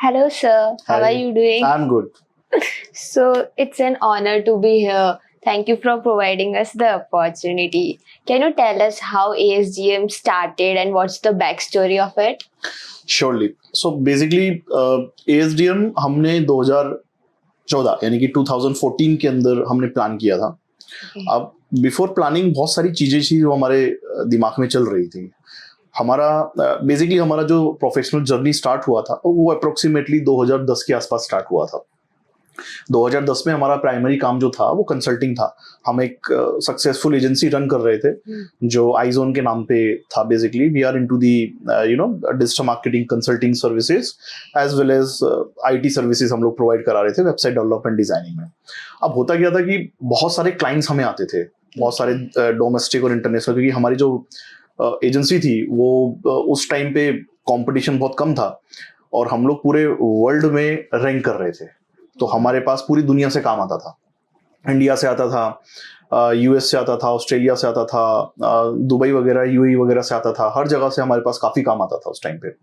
Hello, sir. How are Hi, you doing? I'm good. So, it's an honor to be here. Thank you for providing us the opportunity. Can you tell us how ASGM started and what's the backstory of it? Surely. So basically ASDM हमने 2014 यानी कि 2014 के अंदर हमने plan किया था. Okay. अब before planning बहुत सारी चीजें थी जो हमारे दिमाग में चल रही थी. हमारा बेसिकली हमारा जो प्रोफेशनल जर्नी स्टार्ट हुआ था वो अप्रोक्सीमेटली 2010 के आसपास स्टार्ट हुआ था. 2010 में हमारा प्राइमरी काम जो था वो कंसल्टिंग था. हम एक सक्सेसफुल एजेंसी रन कर रहे थे जो आईजोन के नाम पे था. Basically we are into the digital marketing consulting services as well as IT services हम लोग प्रोवाइड करा रहे थे वेबसाइट डेवलपमेंट डिजाइनिंग में. अब होता क्या था कि बहुत सारे क्लाइंट्स हमें आते थे, बहुत सारे डोमेस्टिक और इंटरनेशनल, क्योंकि हमारी जो एजेंसी थी वो उस टाइम पे कंपटीशन बहुत कम था और हम लोग पूरे वर्ल्ड में रैंक कर रहे थे. तो हमारे पास पूरी दुनिया से काम आता था. इंडिया से आता था, यूएस से आता था, ऑस्ट्रेलिया से आता था, दुबई वगैरह यूएई वगैरह से आता था. हर जगह से हमारे पास काफ़ी काम आता था उस टाइम पे.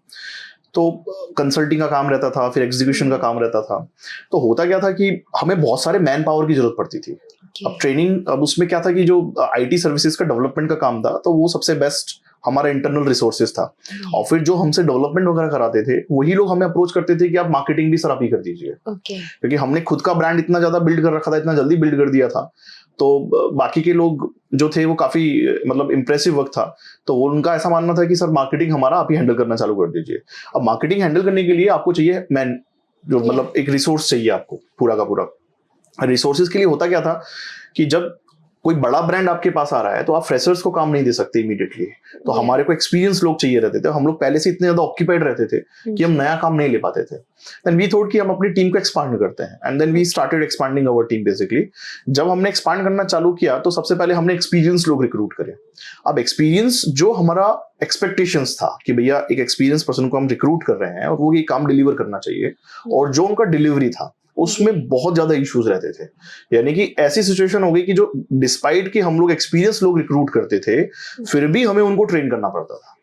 तो कंसल्टिंग का काम रहता था, फिर एग्जीक्यूशन का काम रहता था. तो होता क्या था कि हमें बहुत सारे मैन पावर की जरूरत पड़ती थी. अब ट्रेनिंग, अब उसमें क्या था कि जो आईटी सर्विसेज का डेवलपमेंट का काम था तो वो सबसे बेस्ट हमारा इंटरनल रिसोर्सेज था. और फिर जो हमसे डेवलपमेंट वगैरह कराते थे वही लोग हमें अप्रोच करते थे कि आप मार्केटिंग भी सर आप ही कर दीजिए. क्योंकि हमने खुद का ब्रांड इतना ज्यादा बिल्ड कर रखा था, इतना जल्दी बिल्ड कर दिया था. तो बाकी के लोग जो थे वो काफी मतलब इम्प्रेसिव वर्क था. तो वो उनका ऐसा मानना था कि सर मार्केटिंग हमारा आप ही हैंडल करना चालू कर दीजिए. अब मार्केटिंग हैंडल करने के लिए आपको चाहिए मैन, जो मतलब एक रिसोर्स चाहिए आपको पूरा का पूरा. रिसोर्सेज के लिए होता क्या था कि जब कोई बड़ा ब्रांड आपके पास आ रहा है तो आप फ्रेशर्स को काम नहीं दे सकते इमीडिएटली. तो हमारे को एक्सपीरियंस लोग चाहिए रहते थे. हम लोग पहले से इतने ज्यादा ऑक्यूपाइड रहते थे कि हम नया काम नहीं ले पाते थे. देन वी थॉट कि हम अपनी टीम को एक्सपांड करते हैं and then we started expanding our team. Basically जब हमने एक्सपांड करना चालू किया तो सबसे पहले हमने एक्सपीरियंस लोग रिक्रूट करे. अब एक्सपीरियंस जो हमारा एक्सपेक्टेशंस था कि भैया एक एक्सपीरियंस पर्सन को हम रिक्रूट कर रहे हैं और वो ये काम डिलीवर करना चाहिए, और जो उनका डिलीवरी था उसमें बहुत ज्यादा इश्यूज रहते थे. यानी कि ऐसी सिचुएशन हो गई कि जो डिस्पाइट कि हम लोग एक्सपीरियंस लोग रिक्रूट करते थे फिर भी हमें उनको ट्रेन करना पड़ता था.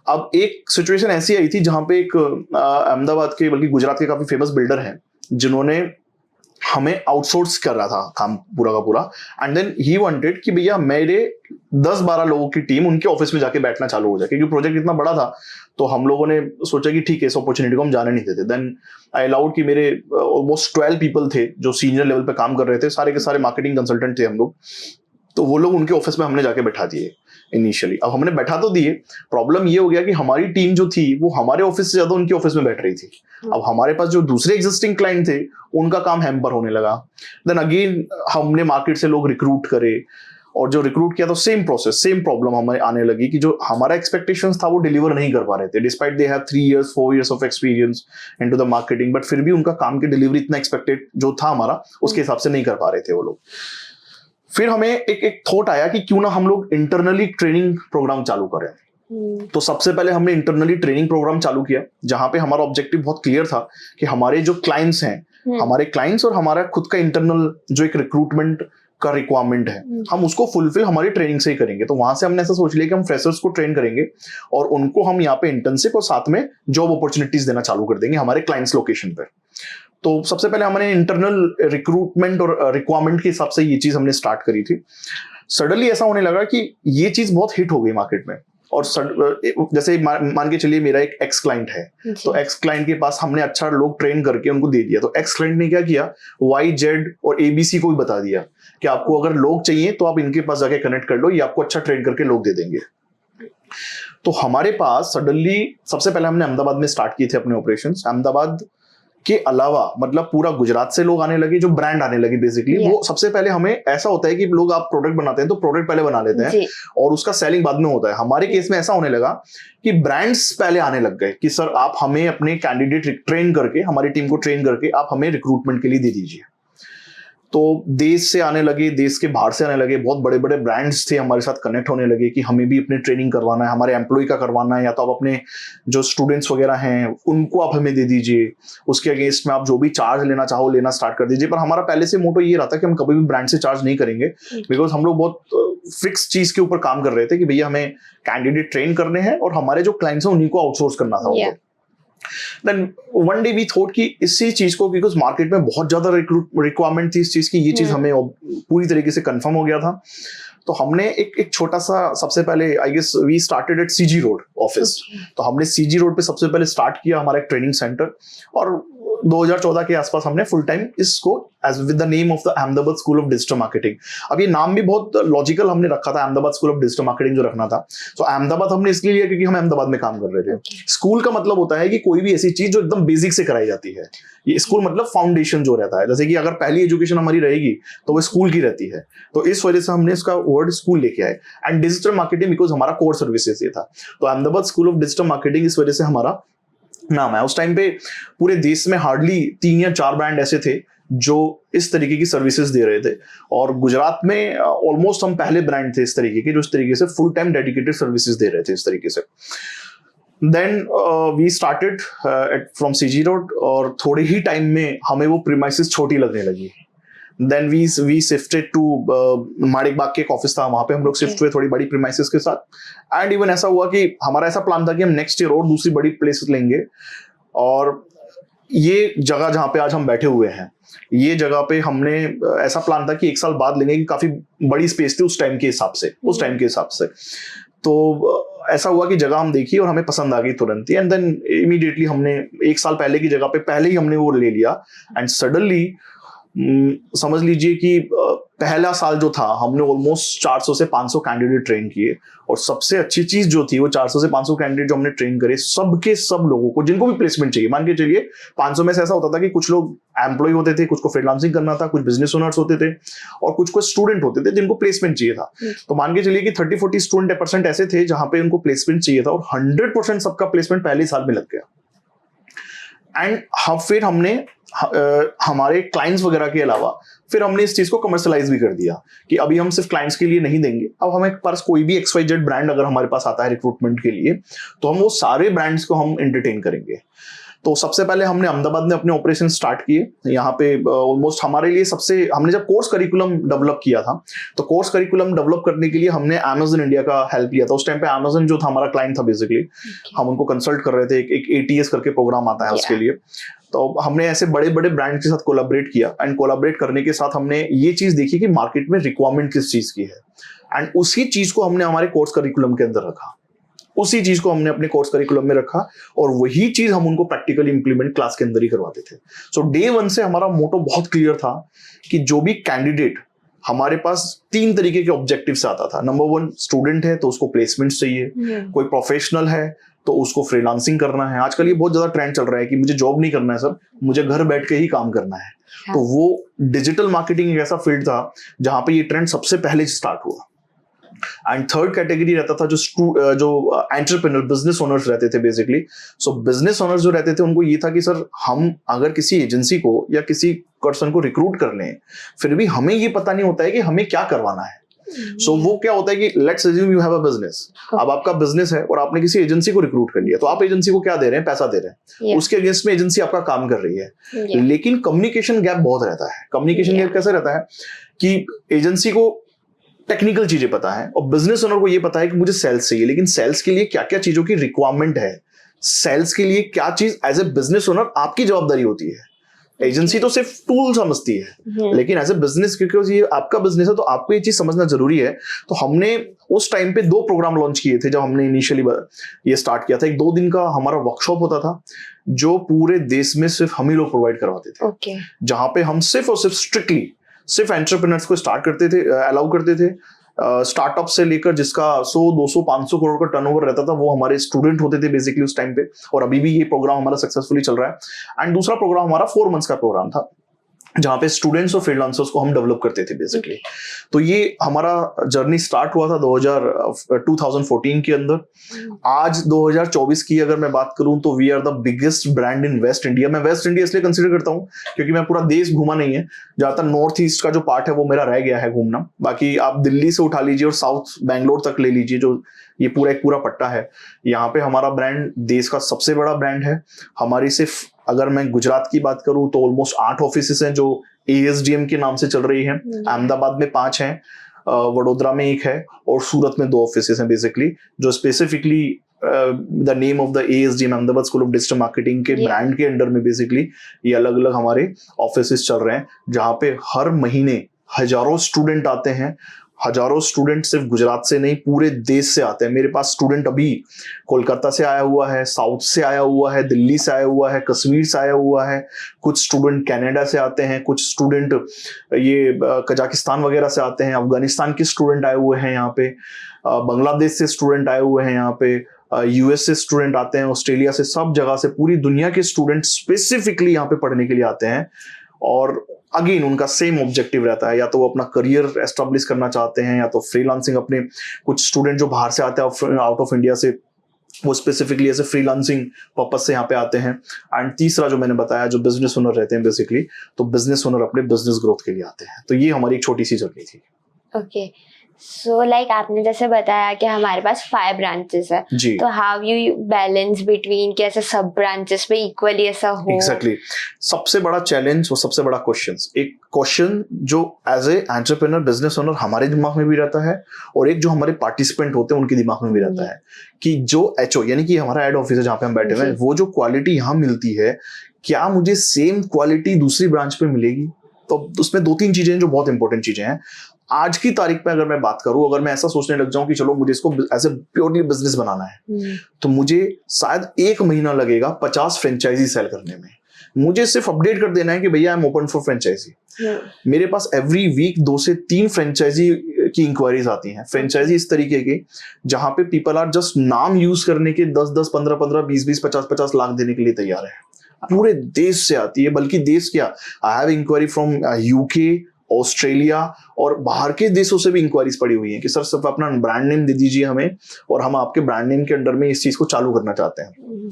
अब एक सिचुएशन ऐसी आई थी जहां पे एक अहमदाबाद के बल्कि गुजरात के काफी फेमस बिल्डर हैं जिन्होंने हमें आउटसोर्स कर रहा था काम पूरा का पूरा. एंड देन ही वांटेड कि भैया मेरे 10-12 लोगों की टीम उनके ऑफिस में जाके बैठना चालू हो जाए, क्योंकि प्रोजेक्ट इतना बड़ा था. तो हम लोगों ने सोचा कि ठीक है इस अपॉर्चुनिटी को हम जाने नहीं देते. देन आई अलाउड कि मेरे ऑलमोस्ट 12 पीपल थे जो सीनियर लेवल पे काम कर रहे थे, सारे के सारे मार्केटिंग कंसल्टेंट थे हम लोग. तो वो लोग उनके ऑफिस में हमने जाके बैठा दिए इनिशियली. अब हमने बैठा तो दिए, प्रॉब्लम ये हो गया कि हमारी टीम जो थी वो हमारे ऑफिस से ज्यादा उनके ऑफिस में बैठ रही थी. अब हमारे पास जो दूसरे एग्जिस्टिंग क्लाइंट थे उनका काम हैम्पर होने लगा. देन अगेन हमने मार्केट से लोग रिक्रूट करे, और जो रिक्रूट किया तो सेम प्रोसेस सेम प्रॉब्लम हमें आने लगी कि जो हमारा एक्सपेक्टेशंस था वो डिलीवर नहीं कर पा रहे थे. Despite they have 3 years 4 years of experience into the marketing, but फिर भी उनका काम की डिलीवरी इतना एक्सपेक्टेड जो था हमारा उसके हिसाब से नहीं कर पा रहे थे वो लोग. फिर हमें एक थॉट आया कि क्यों ना हम लोग इंटरनली ट्रेनिंग प्रोग्राम चालू करें. तो सबसे पहले हमने इंटरनली ट्रेनिंग प्रोग्राम चालू किया जहां पे हमारा ऑब्जेक्टिव बहुत क्लियर था कि हमारे जो क्लाइंट्स हैं, हमारे क्लाइंट्स और हमारा खुद का इंटरनल जो एक रिक्रूटमेंट का रिक्वायरमेंट है हम उसको फुलफिल हमारी ट्रेनिंग से ही करेंगे. तो वहां से हमने ऐसा सोच लिया कि हम फ्रेशर्स को ट्रेन करेंगे और उनको हम यहाँ पे इंटर्नशिप और साथ में जॉब अपॉर्चुनिटीज देना चालू कर देंगे हमारे क्लाइंट्स लोकेशन पर. तो सबसे पहले हमने इंटरनल रिक्रूटमेंट और रिक्वायरमेंट के हिसाब से ये चीज हमने स्टार्ट करी थी. सडनली ऐसा होने लगा कि ये चीज बहुत हिट हो गई मार्केट में. और जैसे मान के चलिए मेरा एक एक्स क्लाइंट है, तो एक्स क्लाइंट के पास हमने अच्छा लोग ट्रेन करके उनको दे दिया. तो एक्स क्लाइंट ने क्या किया, वाई जेड और एबीसी को भी बता दिया कि आपको अगर लोग चाहिए तो आप इनके पास जाके कनेक्ट कर लो, ये आपको अच्छा ट्रेन करके लोग दे देंगे. तो हमारे पास सडनली सबसे पहले हमने अहमदाबाद में स्टार्ट किए थे अपने ऑपरेशंस. अहमदाबाद के अलावा मतलब पूरा गुजरात से लोग आने लगे, जो ब्रांड आने लगे बेसिकली. वो सबसे पहले हमें ऐसा होता है कि लोग आप प्रोडक्ट बनाते हैं तो प्रोडक्ट पहले बना लेते हैं और उसका सेलिंग बाद में होता है. हमारे केस में ऐसा होने लगा कि ब्रांड्स पहले आने लग गए कि सर आप हमें अपने कैंडिडेट ट्रेन करके, हमारी टीम को ट्रेन करके आप हमें रिक्रूटमेंट के लिए दे दीजिए. तो देश से आने लगे, देश के बाहर से आने लगे, बहुत बड़े बड़े ब्रांड्स थे हमारे साथ कनेक्ट होने लगे कि हमें भी अपने ट्रेनिंग करवाना है, हमारे एम्प्लॉय का करवाना है, या तो आप अपने जो स्टूडेंट्स वगैरह हैं उनको आप हमें दे दीजिए, उसके अगेंस्ट में आप जो भी चार्ज लेना चाहो लेना स्टार्ट कर दीजिए. पर हमारा पहले से मोटो ये रहा था कि हम कभी भी ब्रांड से चार्ज नहीं करेंगे, बिकॉज हम लोग बहुत फिक्स चीज के ऊपर काम कर रहे थे कि भैया हमें कैंडिडेट ट्रेन करने हैं और हमारे जो क्लाइंट्स हैं उन्हीं को आउटसोर्स करना था. Then one day we thought कि इसी चीज को, बिकॉज मार्केट में बहुत ज्यादा रिक्वायरमेंट थी इस चीज की, ये चीज हमें पूरी तरीके से कंफर्म हो गया था। तो हमने एक छोटा सा, सबसे पहले I guess we started at CG road office. तो हमने सीजी रोड पे सबसे पहले स्टार्ट किया हमारा एक ट्रेनिंग सेंटर, और 2014 के आसपास हमने फुल टाइम इसको as with the name of the Ahmedabad school of digital marketing. अब ये नाम भी बहुत लॉजिकल हमने रखा था, Ahmedabad school of digital marketing जो रखना था। तो अहमदाबाद हमने इसलिए लिया क्योंकि हम अहमदाबाद में काम कर रहे थे। स्कूल का मतलब होता है कि कोई भी ऐसी चीज जो एकदम बेसिक से कराई जाती है। ये स्कूल मतलब फाउंडेशन जो रहता है, जैसे कि अगर पहली एजुकेशन हमारी रहेगी तो वो स्कूल की रहती है। तो इस वजह से हमने इसका वर्ड स्कूल लेके आए। एंड डिजिटल मार्केटिंग बिकॉज हमारा कोर सर्विसेज ये था, तो Ahmedabad school of digital marketing इस वजह से हमारा नाम है। उस टाइम पे पूरे देश में हार्डली 3 या 4 ब्रांड ऐसे थे जो इस तरीके की सर्विसेज दे रहे थे, और गुजरात में ऑलमोस्ट हम पहले ब्रांड थे इस तरीके के जो इस तरीके से फुल टाइम डेडिकेटेड सर्विसेज दे रहे थे इस तरीके से। Then we started from CG road, और थोड़े ही टाइम में हमें वो प्रीमाइसेस छोटी लगने लगी। देन वी शिफ्टेड टू माणिक बाग के एक ऑफिस था, वहां पे हम लोग शिफ्ट हुए थोड़ी बड़ी प्रीमाइसेस के साथ। एंड इवन ऐसा हुआ कि हमारा ऐसा प्लान था कि हम नेक्स्ट ईयर और दूसरी बड़ी प्लेस लेंगे, और ये जगह जहां पे आज हम बैठे हुए हैं, ये जगह पे हमने ऐसा प्लान था कि 1 साल बाद लेंगे, कि काफी बड़ी स्पेस थी उस टाइम के हिसाब से। तो ऐसा हुआ कि जगह हम देखी और हमें पसंद आ गई तुरंत ही, एंड देन इमीडिएटली हमने 1 साल पहले की जगह पे पहले ही हमने वो ले लिया। एंड सडनली समझ लीजिए कि पहला साल जो था हमने ऑलमोस्ट 400 से 500 कैंडिडेट ट्रेन किए, और सबसे अच्छी चीज जो थी वो 400 से 500 कैंडिडेट जो हमने ट्रेन करे, सबके सब लोगों को जिनको भी प्लेसमेंट चाहिए, मान के चलिए 500 में से ऐसा होता था कि कुछ लोग एम्प्लॉय होते थे, कुछ को फ्रीलांसिंग करना था, कुछ बिजनेस ओनर्स होते थे, और कुछ को स्टूडेंट होते थे जिनको प्लेसमेंट चाहिए था। तो मान के चलिए कि 30-40 स्टूडेंट परसेंट ऐसे थे जहां पे उनको प्लेसमेंट चाहिए था, और 100% सबका प्लेसमेंट पहले साल में लग गया। एंड फिर हमने हमारे क्लाइंट्स वगैरह के अलावा फिर हमने इस चीज को कमर्शलाइज भी कर दिया कि अभी हम सिर्फ क्लाइंट्स के लिए नहीं देंगे, अब हमें पास कोई भी XYZ ब्रांड अगर हमारे पास आता है रिक्रूटमेंट के लिए, तो हम वो सारे ब्रांड्स को हम एंटरटेन करेंगे। तो सबसे पहले हमने अहमदाबाद में अपने ऑपरेशन स्टार्ट किए। यहाँ पे ऑलमोस्ट हमारे लिए हमने जब कोर्स करिकुलम डेवलप किया था, तो कोर्स करिकुलम डेवलप करने के लिए हमने Amazon इंडिया का हेल्प लिया था। उस टाइम पे Amazon जो था हमारा क्लाइंट था बेसिकली, हम उनको कंसल्ट कर रहे थे, एक ATS करके प्रोग्राम आता है उसके लिए। तो हमने ऐसे बड़े बड़े ब्रांड के साथ कोलैबोरेट किया, एंड कोलैबोरेट करने के साथ हमने ये चीज देखी कि मार्केट में रिक्वायरमेंट किस चीज की है, एंड उसी चीज को हमने हमारे कोर्स करिकुलम के अंदर रखा, उसी चीज को हमने अपने कोर्स करिकुलम में रखा, और वही चीज हम उनको प्रैक्टिकली इंप्लीमेंट क्लास के अंदर ही करवाते थे। सो डे 1 से हमारा मोटो बहुत क्लियर था कि जो भी कैंडिडेट हमारे पास 3 तरीके के ऑब्जेक्टिव से आता था। नंबर 1, स्टूडेंट है तो उसको प्लेसमेंट चाहिए, कोई प्रोफेशनल है तो उसको फ्रीलांसिंग करना है। आजकल ये बहुत ज्यादा ट्रेंड चल रहा है कि मुझे जॉब नहीं करना है सर, मुझे घर बैठ के ही काम करना है। तो वो डिजिटल मार्केटिंग एक ऐसा फील्ड था जहां पे ये ट्रेंड सबसे पहले स्टार्ट हुआ। एंड थर्ड कैटेगरी रहता था जो एंटरप्रेन्योर बिजनेस ओनर्स रहते थे बेसिकली। सो बिजनेस ओनर्स जो रहते थे उनको ये था कि सर हम अगर किसी एजेंसी को या किसी पर्सन को रिक्रूट कर लें, फिर भी हमें ये पता नहीं होता है कि हमें क्या करवाना है। सो वो क्या होता है कि let's assume you have a business, अब आपका बिजनेस है और आपने किसी एजेंसी को रिक्रूट कर लिया, तो आप एजेंसी को क्या दे रहे हैं? पैसा दे रहे हैं, उसके अगेंस्ट में एजेंसी आपका काम कर रही है। लेकिन कम्युनिकेशन गैप बहुत रहता है। कम्युनिकेशन गैप कैसे रहता है कि एजेंसी को टेक्निकल चीजें पता है और बिजनेस ओनर को ये पता है कि मुझे सेल्स चाहिए, लेकिन सेल्स के लिए क्या क्या चीजों की रिक्वायरमेंट है, सेल्स के लिए क्या चीज एज ए बिजनेस ओनर आपकी जवाबदारी होती है। एजेंसी तो सिर्फ टूल समझती है, लेकिन एज ए बिजनेस, क्योंकि ये आपका बिजनेस है तो आपको ये चीज समझना जरूरी है। तो हमने उस टाइम पे 2 प्रोग्राम लॉन्च किए थे जब हमने इनिशियली ये स्टार्ट किया था। एक 2 दिन का हमारा वर्कशॉप होता था जो पूरे देश में सिर्फ हम ही लोग प्रोवाइड करवाते थे, जहां पे हम सिर्फ और सिर्फ स्ट्रिक्टली सिर्फ एंटरप्रेन्योर्स को स्टार्ट करते थे, अलाउ करते थे। स्टार्टअप से लेकर जिसका 100, 200, 500 करोड़ का टर्नओवर रहता था वो हमारे स्टूडेंट होते थे बेसिकली उस टाइम पे, और अभी भी ये प्रोग्राम हमारा सक्सेसफुली चल रहा है। एंड दूसरा प्रोग्राम हमारा 4 मंथ्स का प्रोग्राम था जहां पे स्टूडेंट्स और फ्रीलांसर्स को हम डेवलप करते थे बेसिकली। तो ये हमारा जर्नी स्टार्ट हुआ था 2014 के अंदर। आज 2024 की अगर मैं बात करूं तो we are the biggest brand in west India. मैं वेस्ट इंडिया इसलिए कंसीडर करता हूं क्योंकि मैं पूरा देश घूमा नहीं है, ज्यादातर नॉर्थ ईस्ट का जो पार्ट है वो मेरा रह गया है घूमना। बाकी आप दिल्ली से उठा लीजिए और साउथ बैंगलोर तक ले लीजिए, जो ये पूरा एक पूरा पट्टा है, यहाँ पे हमारा ब्रांड देश का सबसे बड़ा ब्रांड है। हमारी सिर्फ अगर मैं गुजरात की बात करूं तो ऑलमोस्ट 8 ऑफिस हैं जो ASDM के नाम से चल रही हैं। अहमदाबाद में 5 हैं, वडोदरा में 1 है और सूरत में 2 ऑफिस हैं बेसिकली, जो specifically the name of the ASDM, Ahmedabad school of digital marketing के Yeah. ब्रांड के अंडर में बेसिकली ये अलग अलग हमारे ऑफिसेस चल रहे हैं, जहाँ पे हर महीने हजारों स्टूडेंट आते हैं। हजारों स्टूडेंट सिर्फ गुजरात से नहीं, पूरे देश से आते हैं। मेरे पास स्टूडेंट अभी कोलकाता से आया हुआ है, साउथ से आया हुआ है, दिल्ली से आया हुआ है, कश्मीर से आया हुआ है, कुछ स्टूडेंट कनाडा से आते हैं, कुछ स्टूडेंट ये कजाकिस्तान वगैरह से आते हैं, अफगानिस्तान के स्टूडेंट आए हुए हैं यहाँ पे, बांग्लादेश से स्टूडेंट आए हुए हैं यहाँ पे, US से स्टूडेंट आते हैं, ऑस्ट्रेलिया से, सब जगह से, पूरी दुनिया के स्टूडेंट स्पेसिफिकली यहाँ पे पढ़ने के लिए आते हैं। और अगेन उनका सेम ऑब्जेक्टिव रहता है, या तो वो अपना करियर एस्टेब्लिश करना चाहते हैं, या तो फ्रीलांसिंग। अपने कुछ स्टूडेंट जो बाहर से आते हैं आउट ऑफ इंडिया से, वो स्पेसिफिकली ऐसे फ्रीलांसिंग पर्पज से यहाँ पे आते हैं। एंड तीसरा जो मैंने बताया, जो बिजनेस ओनर रहते हैं बेसिकली, तो बिजनेस ओनर अपने बिजनेस ग्रोथ के लिए आते हैं। तो ये हमारी एक छोटी सी जर्नी थी। ओके, सो लाइक आपने जैसे बताया कि हमारे पास 5 ब्रांचेस है, जी, तो हाउ यू बैलेंस बिटवीन कि ऐसे सब ब्रांचेस पे इक्वली ऐसा हो? एग्जैक्टली सबसे बड़ा चैलेंज और सबसे बड़ा क्वेश्चन, एक क्वेश्चन जो as a entrepreneur business owner हमारे दिमाग में भी रहता है, और एक जो हमारे पार्टिसिपेंट होते हैं उनके दिमाग में भी रहता है, कि जो HO यानी कि हमारा हेड ऑफिस है जहाँ पे हम बैठे हुए हैं, वो जो क्वालिटी यहाँ मिलती है, क्या मुझे सेम क्वालिटी दूसरी ब्रांच पे मिलेगी? तो उसमें 2-3 चीजें जो बहुत इंपॉर्टेंट चीजें हैं। आज की तारीख में अगर मैं बात करूं, अगर मैं ऐसा सोचने लग जाऊं कि चलो मुझे इसको एज ए प्योरली बिजनेस बनाना है, तो मुझे शायद 1 महीना लगेगा 50 फ्रेंचाइजी सेल करने में। मुझे सिर्फ अपडेट कर देना है कि भैया I am open for franchisee. मेरे पास एवरी वीक 2 से 3 फ्रेंचाइजी की इंक्वायरीज आती हैं। फ्रेंचाइजी इस तरीके की जहां पे पीपल आर जस्ट नाम यूज करने के 10-10, 15-15, 20-20, 50-50 लाख देने के लिए तैयार है। पूरे देश से आती है, बल्कि देश क्या, I have inquiry from UK, Australia और बाहर के देशों से भी इंक्वायरीज पड़ी हुई हैं कि सर सिर्फ अपना ब्रांड नेम दे दीजिए हमें, और हम आपके ब्रांड नेम के अंडर में इस चीज को चालू करना चाहते हैं।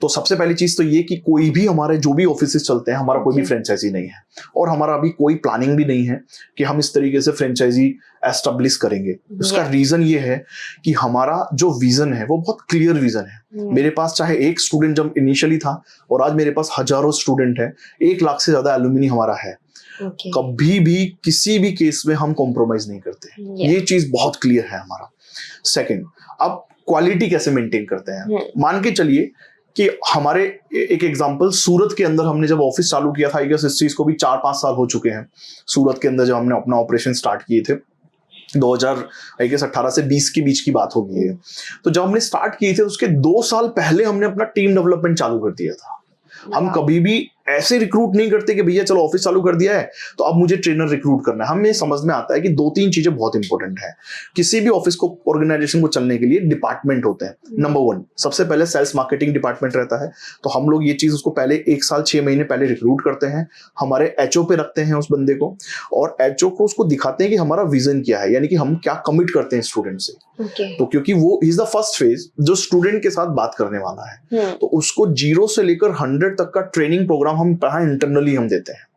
तो सबसे पहली चीज तो ये कि कोई भी हमारे जो भी ऑफिसेस चलते हैं, हमारा कोई भी फ्रेंचाइजी नहीं है, और हमारा अभी कोई प्लानिंग भी नहीं है कि हम इस तरीके से फ्रेंचाइजी एस्टेब्लिश करेंगे। उसका रीजन ये है कि हमारा जो विजन है वो बहुत क्लियर विजन है। मेरे पास चाहे एक स्टूडेंट जब इनिशियली था, और आज मेरे पास हजारों स्टूडेंट है, 1 लाख से ज्यादा एलुमनी हमारा है। कभी भी किसी भी केस में हम कॉम्प्रोमाइज नहीं करते। ये चीज बहुत क्लियर है हमारा। सेकंड, अब क्वालिटी कैसे मेंटेन करते हैं? मान के चलिए कि हमारे एक एग्जांपल, सूरत के अंदर हमने जब ऑफिस चालू किया था, आई गेस इस चीज को भी 4-5 साल हो चुके हैं। सूरत के अंदर जब हमने अपना ऑपरेशन स्टार्ट किए थे, 2018 से 20 के बीच की बात होगी है। तो जब हमने स्टार्ट किए थे उसके 2 साल पहले हमने अपना टीम डेवलपमेंट चालू कर दिया था। हम कभी भी ऐसे रिक्रूट नहीं करते कि भैया चलो ऑफिस चालू कर दिया है तो अब मुझे ट्रेनर रिक्रूट करना है। हमें समझ में आता है कि 2-3 चीजें बहुत इंपॉर्टेंट है किसी भी ऑफिस को, ऑर्गेनाइजेशन को चलने के लिए। डिपार्टमेंट होते हैं। नंबर 1 सबसे पहले सेल्स मार्केटिंग डिपार्टमेंट रहता है, तो हम लोग ये चीज उसको पहले 1 साल 6 महीने पहले रिक्रूट करते हैं, हमारे HO पे रखते हैं उस बंदे को, और HO को उसको दिखाते हैं कि हमारा विजन क्या है, यानी कि हम क्या कमिट करते हैं स्टूडेंट से। तो क्योंकि वो इज द फर्स्ट फेज जो स्टूडेंट के साथ बात करने वाला है, तो उसको 0 से लेकर 100 तक का ट्रेनिंग प्रोग्राम हम इंटरनली हम देते हैं।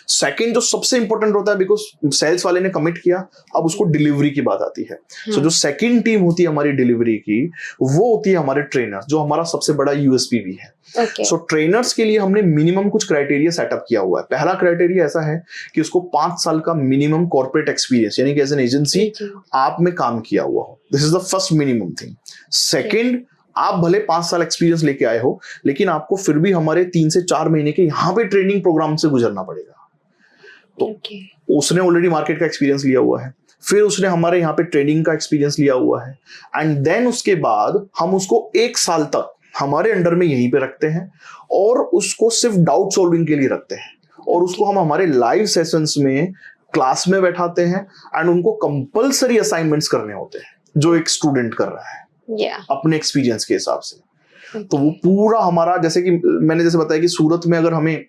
सेकंड जो सबसे इंपॉर्टेंट होता है, बिकॉज सेल्स वाले ने कमिट किया, अब उसको डिलीवरी की बात आती है। सो जो सेकंड टीम होती है हमारी डिलीवरी की, वो होती है हमारे ट्रेनर्स, जो हमारा सबसे बड़ा USP भी है। सो ट्रेनर्स के लिए हमने मिनिमम कुछ क्राइटेरिया सेटअप किया हुआ है। पहला क्राइटेरिया ऐसा है कि उसको 5 साल का मिनिमम कॉर्पोरेट एक्सपीरियंस, यानी कि एज एन एजेंसी आप में काम किया हुआ हो। This is the first minimum thing. Second, आप भले 5 साल एक्सपीरियंस लेके आए हो, लेकिन आपको फिर भी हमारे 3 से 4 महीने के यहाँ पे ट्रेनिंग प्रोग्राम से गुजरना पड़ेगा। तो उसने ऑलरेडी मार्केट का एक्सपीरियंस लिया हुआ है, फिर उसने हमारे यहाँ पे ट्रेनिंग का एक्सपीरियंस लिया हुआ है, एंड देन उसके बाद हम उसको 1 साल तक हमारे अंडर में यहीं पे रखते हैं, और उसको सिर्फ डाउट सॉल्विंग के लिए रखते हैं, और उसको हम हमारे लाइव सेशंस में क्लास में बैठाते हैं, एंड उनको कंपल्सरी असाइनमेंट्स करने होते हैं जो एक स्टूडेंट कर रहा है अपने एक्सपीरियंस के हिसाब से। तो वो पूरा हमारा, जैसे कि मैंने जैसे बताया कि सूरत में अगर हमें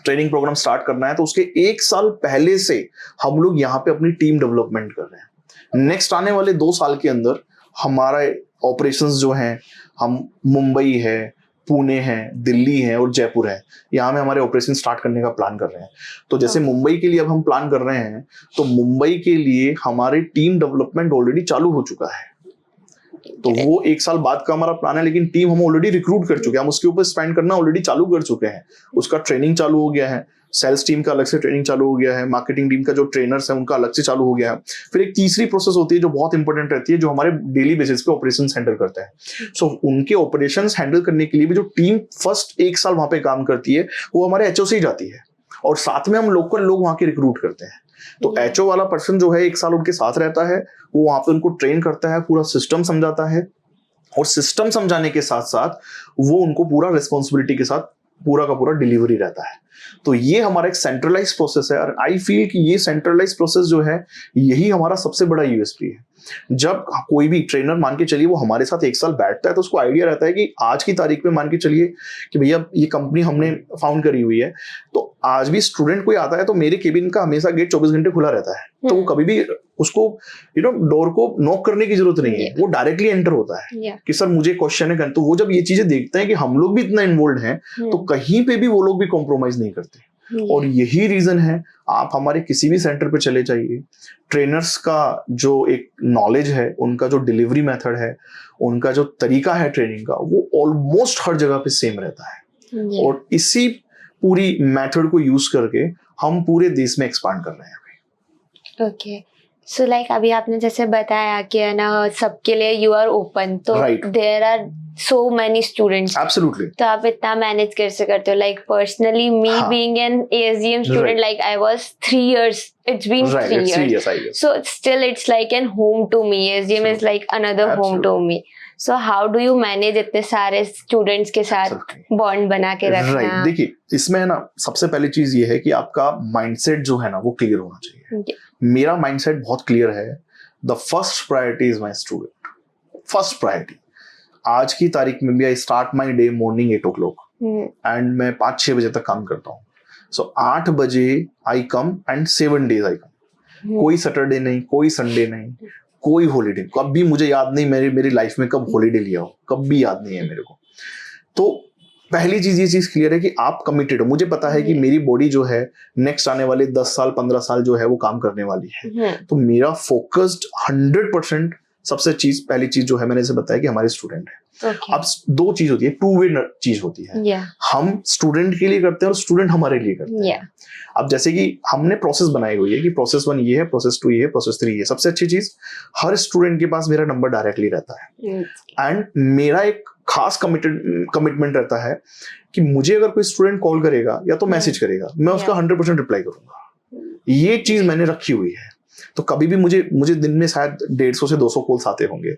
ट्रेनिंग प्रोग्राम स्टार्ट करना है तो उसके 1 साल पहले से हम लोग यहाँ पे अपनी टीम डेवलपमेंट कर रहे हैं। नेक्स्ट आने वाले 2 साल के अंदर हमारा ऑपरेशंस जो हैं, हम मुंबई है, पुणे है, दिल्ली है और जयपुर है, यहाँ में हमारे ऑपरेशन स्टार्ट करने का प्लान कर रहे हैं। तो जैसे मुंबई के लिए अब हम प्लान कर रहे हैं, तो मुंबई के लिए हमारी टीम डेवलपमेंट ऑलरेडी चालू हो चुका है। तो वो 1 साल बाद का हमारा प्लान है, लेकिन टीम हम ऑलरेडी रिक्रूट कर चुके हैं, हम उसके ऊपर स्पेंड करना ऑलरेडी चालू कर चुके हैं, उसका ट्रेनिंग चालू हो गया है, सेल्स टीम का अलग से ट्रेनिंग चालू हो गया है, मार्केटिंग टीम का जो ट्रेनर्स है उनका अलग से चालू हो गया है। फिर एक तीसरी प्रोसेस होती है जो बहुत इंपॉर्टेंट रहती है, जो हमारे डेली बेसिस पे ऑपरेशन हैंडल करते हैं। सो उनके ऑपरेशन हैंडल करने के लिए भी जो टीम फर्स्ट 1 साल वहां पे काम करती है वो हमारे एचओ से ही जाती है, और साथ में हम लोकल लोग वहां के रिक्रूट करते हैं। तो एचओ वाला पर्सन जो है 1 साल उनके साथ रहता है, वो वहां पे उनको ट्रेन करता है, पूरा सिस्टम समझाता है, और सिस्टम समझाने के साथ साथ वो उनको पूरा रिस्पॉन्सिबिलिटी के साथ पूरा का पूरा डिलीवरी रहता है। तो ये हमारा एक सेंट्रलाइज प्रोसेस है, और आई फील कि ये सेंट्रलाइज प्रोसेस जो है यही हमारा सबसे बड़ा यूएसपी है। जब कोई भी ट्रेनर मान के चलिए वो हमारे साथ 1 साल बैठता है तो उसको आइडिया रहता है कि आज की तारीख में मान के चलिए कि भैया ये कंपनी हमने फाउंड करी हुई है, तो आज भी स्टूडेंट कोई आता है तो मेरे केबिन का हमेशा गेट 24 घंटे खुला रहता है, तो वो कभी भी उसको डोर को नॉक करने की जरूरत नहीं है, वो डायरेक्टली एंटर होता है कि सर मुझे क्वेश्चन है। तो वो जब ये चीजें देखते हैं कि हम लोग भी इतना इन्वॉल्व हैं, तो कहीं पे भी वो लोग भी कॉम्प्रोमाइज नहीं करते। और यही रीजन है, आप हमारे किसी भी सेंटर पे चले जाइए, ट्रेनर्स का जो एक नॉलेज है, उनका जो डिलीवरी मेथड है, उनका जो तरीका है ट्रेनिंग का, वो ऑलमोस्ट हर जगह पे सेम रहता है। और इसी पूरी मेथड को यूज करके हम पूरे देश में एक्सपांड कर रहे हैं। ओके, सो लाइक अभी आपने जैसे बताया कि है ना सबके लिए यू आर ओपन, तो there are so many students. Absolutely. तो आप इतना मैनेज कैसे करते हो? Like personally, me being an ASGM student, like I was 3 years. It's been 3 years. 3 years, I guess. So still, it's like an home to me. ASGM is like another home to me. So how do you manage इतने सारे students के साथ bond बना के रखना? Right. देखिए, इसमें है ना सबसे पहली चीज ये है कि आपका mindset जो है ना वो क्लियर होना चाहिए। मेरा mindset बहुत क्लियर है। The first priority is my student. First priority. आज की तारीख में भी I start my day morning 8 o'clock and मैं 5-6 बजे तक काम करता हूँ। सो 8 बजे आई कम एंड 7 days आई कम। कोई सैटरडे नहीं, कोई संडे नहीं, कोई हॉलीडे। कभी मुझे याद नहीं मेरी लाइफ में कब हॉलीडे लिया हो, कभी याद नहीं है मेरे को। तो पहली चीज ये चीज क्लियर है कि आप कमिटेड हो। मुझे पता है कि मेरी बॉडी जो है नेक्स्ट आने वाले 10 साल 15 साल जो है वो काम करने वाली है। तो मेरा फोकस्ड 100% सबसे पहली चीज जो है मैंने जैसे बताया कि हमारे स्टूडेंट है। अब 2 चीज होती है, 2 वे चीज होती है। हम स्टूडेंट के लिए करते हैं और स्टूडेंट हमारे लिए करते हैं। अब जैसे कि हमने प्रोसेस बनाई हुई है कि प्रोसेस 1 ये है, प्रोसेस 2 ये है, प्रोसेस 3 ये है। सबसे अच्छी चीज, हर स्टूडेंट के पास मेरा नंबर डायरेक्टली रहता है, एंड मेरा एक खास कमिटमेंट रहता है कि मुझे अगर कोई स्टूडेंट कॉल करेगा या तो मैसेज करेगा, मैं उसका 100% रिप्लाई करूंगा। ये चीज मैंने रखी हुई है। तो कभी भी मुझे दिन में शायद 150 से 200 कॉल्स आते होंगे।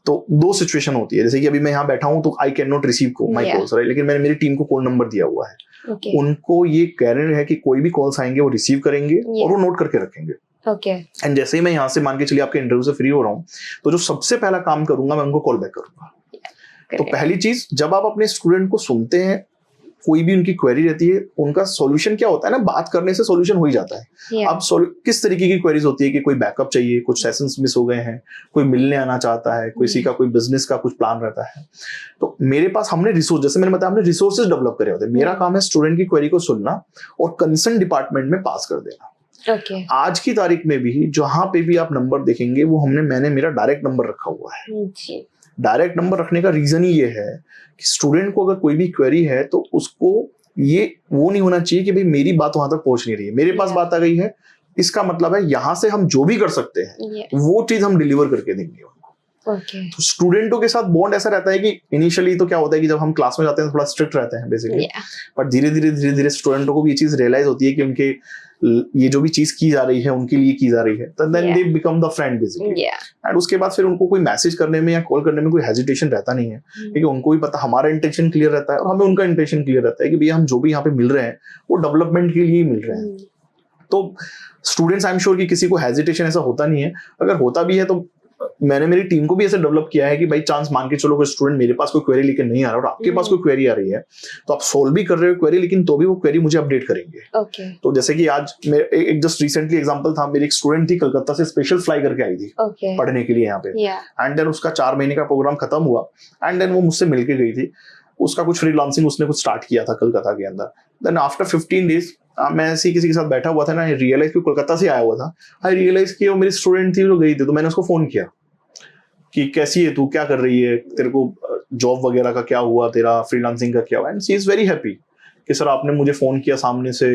तो 2 सिचुएशन होती है, जैसे कि अभी मैं यहाँ बैठा हूँ तो I can not receive my calls, right, लेकिन मैंने मेरी टीम को कॉल नंबर दिया हुआ है। उनको ये गारंटी है कि कोई भी कॉल्स आएंगे वो रिसीव करेंगे और वो नोट करके रखेंगे। एंड जैसे ही मैं यहाँ से मान के चलिए आपके इंटरव्यू से फ्री हो रहा हूँ, तो जो सबसे पहला काम करूंगा मैं उनको कॉल बैक करूंगा। तो पहली चीज, जब आप अपने स्टूडेंट को सुनते हैं, कोई भी उनकी क्वेरी रहती है, उनका सॉल्यूशन क्या होता है ना, बात करने से सॉल्यूशन हो ही जाता है। अब किस तरीके की क्वेरीज होती है कि कोई बैकअप चाहिए, कुछ सेशंस मिस हो गए हैं, कोई मिलने आना चाहता है, किसी का कोई बिजनेस का कुछ प्लान रहता है। तो मेरे पास हमने रिसोर्स, जैसे मैंने बताया, हमने रिसोर्सेज डेवलप करे होते हैं। मेरा काम है स्टूडेंट की क्वेरी को सुनना और कंसर्न डिपार्टमेंट में पास कर देना। आज की तारीख में भी जहां पे भी आप नंबर देखेंगे वो मैंने मेरा डायरेक्ट नंबर रखा हुआ है। डायरेक्ट नंबर रखने का रीजन ही ये है कि स्टूडेंट को अगर कोई भी क्वेरी है तो उसको ये वो नहीं होना चाहिए कि भाई मेरी बात वहां तक पहुंच नहीं रही है, मेरे पास बात आ गई है, इसका मतलब है यहां से हम जो भी कर सकते हैं वो चीज हम डिलीवर करके देंगे उनको। तो स्टूडेंटों के साथ बॉन्ड ऐसा रहता है कि इनिशियली तो क्या होता है कि जब हम क्लास में जाते हैं तो थोड़ा स्ट्रिक्ट रहते हैं बेसिकली, पर धीरे धीरे स्टूडेंटों को भी ये चीज रियलाइज होती है कि उनके ये जो भी चीज की जा रही है उनके लिए की जा रही है, तो then they become the friend basically. And उसके बाद फिर उनको कोई मैसेज करने में या कॉल करने में कोई हेजिटेशन रहता नहीं है, क्योंकि उनको भी पता हमारा इंटेंशन क्लियर रहता है और हमें उनका इंटेंशन क्लियर रहता है कि भैया हम जो भी यहाँ पे मिल रहे हैं वो डेवलपमेंट के लिए ही मिल रहे हैं। तो स्टूडेंट्स, आई एम श्योर कि किसी को हेजिटेशन ऐसा होता नहीं है। अगर होता भी है तो मैंने मेरी टीम को भी ऐसे डेवलप किया है कि भाई चांस मान के चलो कोई स्टूडेंट मेरे पास कोई क्वेरी लेकर नहीं आ रहा और आपके पास कोई क्वेरी आ रही है, तो आप सोल्व भी कर रहे हो क्वेरी, लेकिन तो भी वो क्वेरी मुझे अपडेट करेंगे। तो जैसे कि आज एक जस्ट रिसेंटली एग्जांपल था, मेरी एक स्टूडेंट थी कलकत्ता से, स्पेशल फ्लाई करके आई थी पढ़ने के लिए यहाँ पे, एंड देन उसका 4 महीने का प्रोग्राम खत्म हुआ, एंड देन वो मुझसे मिलके गई थी। उसका कुछ फ्रीलांसिंग उसने कुछ स्टार्ट किया था कलकत्ता के अंदर। देन आफ्टर 15 days मैं ऐसे किसी के साथ बैठा हुआ था ना, रियलाइज कि कोलकाता से आया हुआ था, आई रियलाइज कि वो मेरी स्टूडेंट थी जो गई थी। तो मैंने उसको फोन किया कि कैसी है तू, क्या कर रही है, तेरे को जॉब वगैरह का क्या हुआ, तेरा फ्रीलांसिंग का क्या हुआ। And she is very happy कि सर आपने मुझे फोन किया सामने से,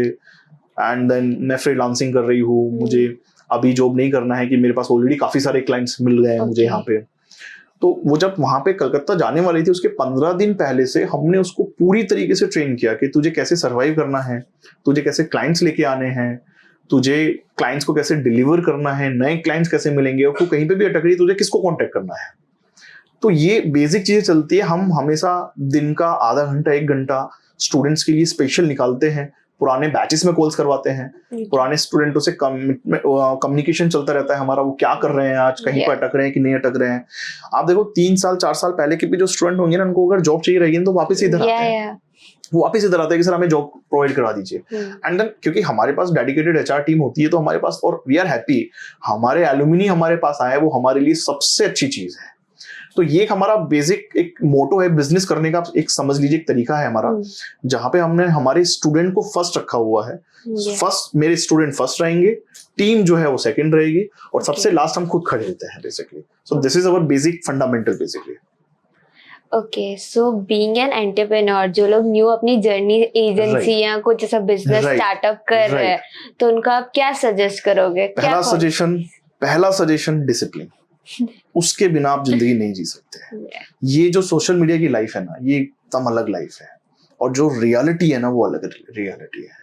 एंड देन मैं फ्रीलांसिंग कर रही हूँ, मुझे अभी जॉब नहीं करना है कि मेरे पास ऑलरेडी काफी सारे क्लाइंट्स मिल गए हैं मुझे यहाँ पे। तो वो जब वहां पे कलकत्ता जाने वाली थी उसके 15 दिन पहले से हमने उसको पूरी तरीके से ट्रेन किया कि तुझे कैसे सर्वाइव करना है, तुझे कैसे क्लाइंट्स लेके आने हैं, तुझे क्लाइंट्स को कैसे डिलीवर करना है, नए क्लाइंट्स कैसे मिलेंगे, और तू कहीं पे भी अटक रही तुझे किसको कांटेक्ट करना है। तो ये बेसिक चीजें चलती है। हम हमेशा दिन का आधा घंटा 1 घंटा स्टूडेंट्स के लिए स्पेशल निकालते हैं, पुराने बैचेस में कॉल्स करवाते हैं, पुराने स्टूडेंटों से कम्युनिकेशन चलता रहता है हमारा, वो क्या कर रहे हैं आज, कहीं पर अटक रहे हैं कि नहीं अटक रहे हैं। आप देखो 3 साल 4 साल पहले के भी जो स्टूडेंट होंगे ना, उनको अगर जॉब चाहिए रहेगी तो वापस इधर आते हैं, वो वापस इधर आते हैं कि सर हमें जॉब प्रोवाइड करा दीजिए। एंड देन क्योंकि हमारे पास डेडिकेटेड एचआर टीम होती है तो हमारे पास, और वी आर हैप्पी, हमारे एलुमिनी हमारे पास आए, वो हमारे लिए सबसे अच्छी चीज है। तो ये हमारा बेसिक एक मोटो है बिजनेस करने का, एक समझ लीजिए एक तरीका है हमारा, जहां पे हमने हमारे स्टूडेंट को फर्स्ट रखा हुआ है। फर्स्ट मेरे स्टूडेंट फर्स्ट रहेंगे, टीम जो है वो सेकंड रहेगी, और सबसे लास्ट हम खुद खड़े होते हैं basically. So this is our basic fundamental basically. Okay, so being an entrepreneur, जो लोग न्यू अपनी जर्नी एजेंसी या कुछ ऐसा बिजनेस स्टार्टअप कर रहे हैं, तो उनका आप क्या सजेस्ट करोगे? पहला सजेशन डिसिप्लिन। उसके बिना आप जिंदगी नहीं जी सकते। ये जो सोशल मीडिया की लाइफ है ना, ये एकदम अलग लाइफ है, और जो रियलिटी है ना वो अलग रियलिटी है।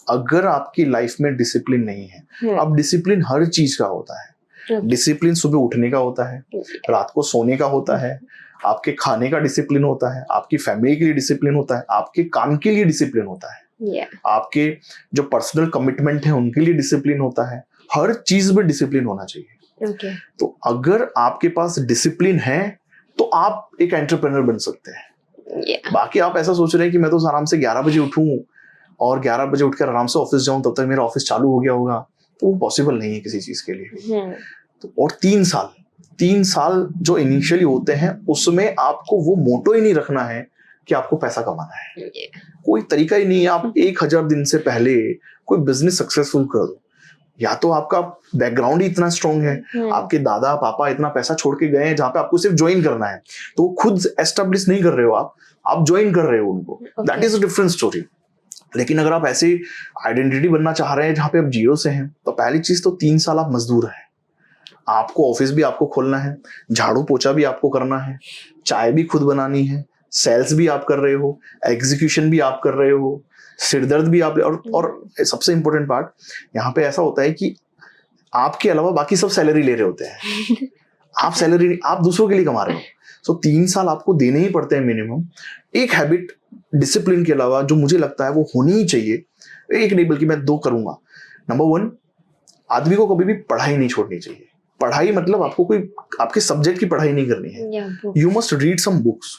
अगर आपकी लाइफ में डिसिप्लिन नहीं है, अब डिसिप्लिन हर चीज का होता है। डिसिप्लिन सुबह उठने का होता है, रात को सोने का होता है, आपके खाने का डिसिप्लिन होता है, आपकी फैमिली के लिए डिसिप्लिन होता है, आपके काम के लिए डिसिप्लिन होता है, आपके जो पर्सनल कमिटमेंट है उनके लिए डिसिप्लिन होता है। हर चीज में डिसिप्लिन होना चाहिए। तो अगर आपके पास डिसिप्लिन है तो आप एक एंटरप्रेन्योर बन सकते हैं। बाकी आप ऐसा सोच रहे हैं कि मैं तो आराम से 11 बजे उठूं और 11 बजे उठकर आराम से ऑफिस जाऊं, तब तक मेरा ऑफिस चालू हो गया होगा, तो वो पॉसिबल नहीं है किसी चीज के लिए। तो और 3 साल जो इनिशियली होते हैं उसमें आपको वो मोटो ही नहीं रखना है कि आपको पैसा कमाना है। कोई तरीका ही नहीं है। आप 1000 दिन से पहले कोई बिजनेस सक्सेसफुल कर दो, या तो आपका बैकग्राउंड ही इतना स्ट्रॉन्ग है, आपके दादा पापा इतना पैसा छोड़ के गए हैं जहां पे आपको सिर्फ ज्वाइन करना है, तो वो खुद एस्टेब्लिश नहीं कर रहे हो, आप ज्वाइन कर रहे हो उनको। That is a different story. लेकिन अगर आप ऐसे आइडेंटिटी बनना चाह रहे हैं जहां पे आप जीरो से हैं, तो पहली चीज तो 3 साल आप मजदूर हैं। आपको ऑफिस भी आपको खोलना है, झाड़ू पोछा भी आपको करना है, चाय भी खुद बनानी है, सेल्स भी आप कर रहे हो, एग्जीक्यूशन भी आप कर रहे हो, सिरदर्द भी आप, और सबसे इंपॉर्टेंट पार्ट यहाँ पे ऐसा होता है कि आपके अलावा बाकी सब सैलरी ले रहे होते हैं। आप सैलरी, आप दूसरों के लिए कमा रहे हो। सो 3 साल आपको देने ही पड़ते हैं मिनिमम। एक हैबिट डिसिप्लिन के अलावा जो मुझे लगता है वो होनी ही चाहिए, एक नहीं बल्कि मैं 2 करूंगा। नंबर 1, आदमी को कभी भी पढ़ाई नहीं छोड़नी चाहिए। पढ़ाई मतलब आपको कोई आपके सब्जेक्ट की पढ़ाई नहीं करनी है। You must read some books.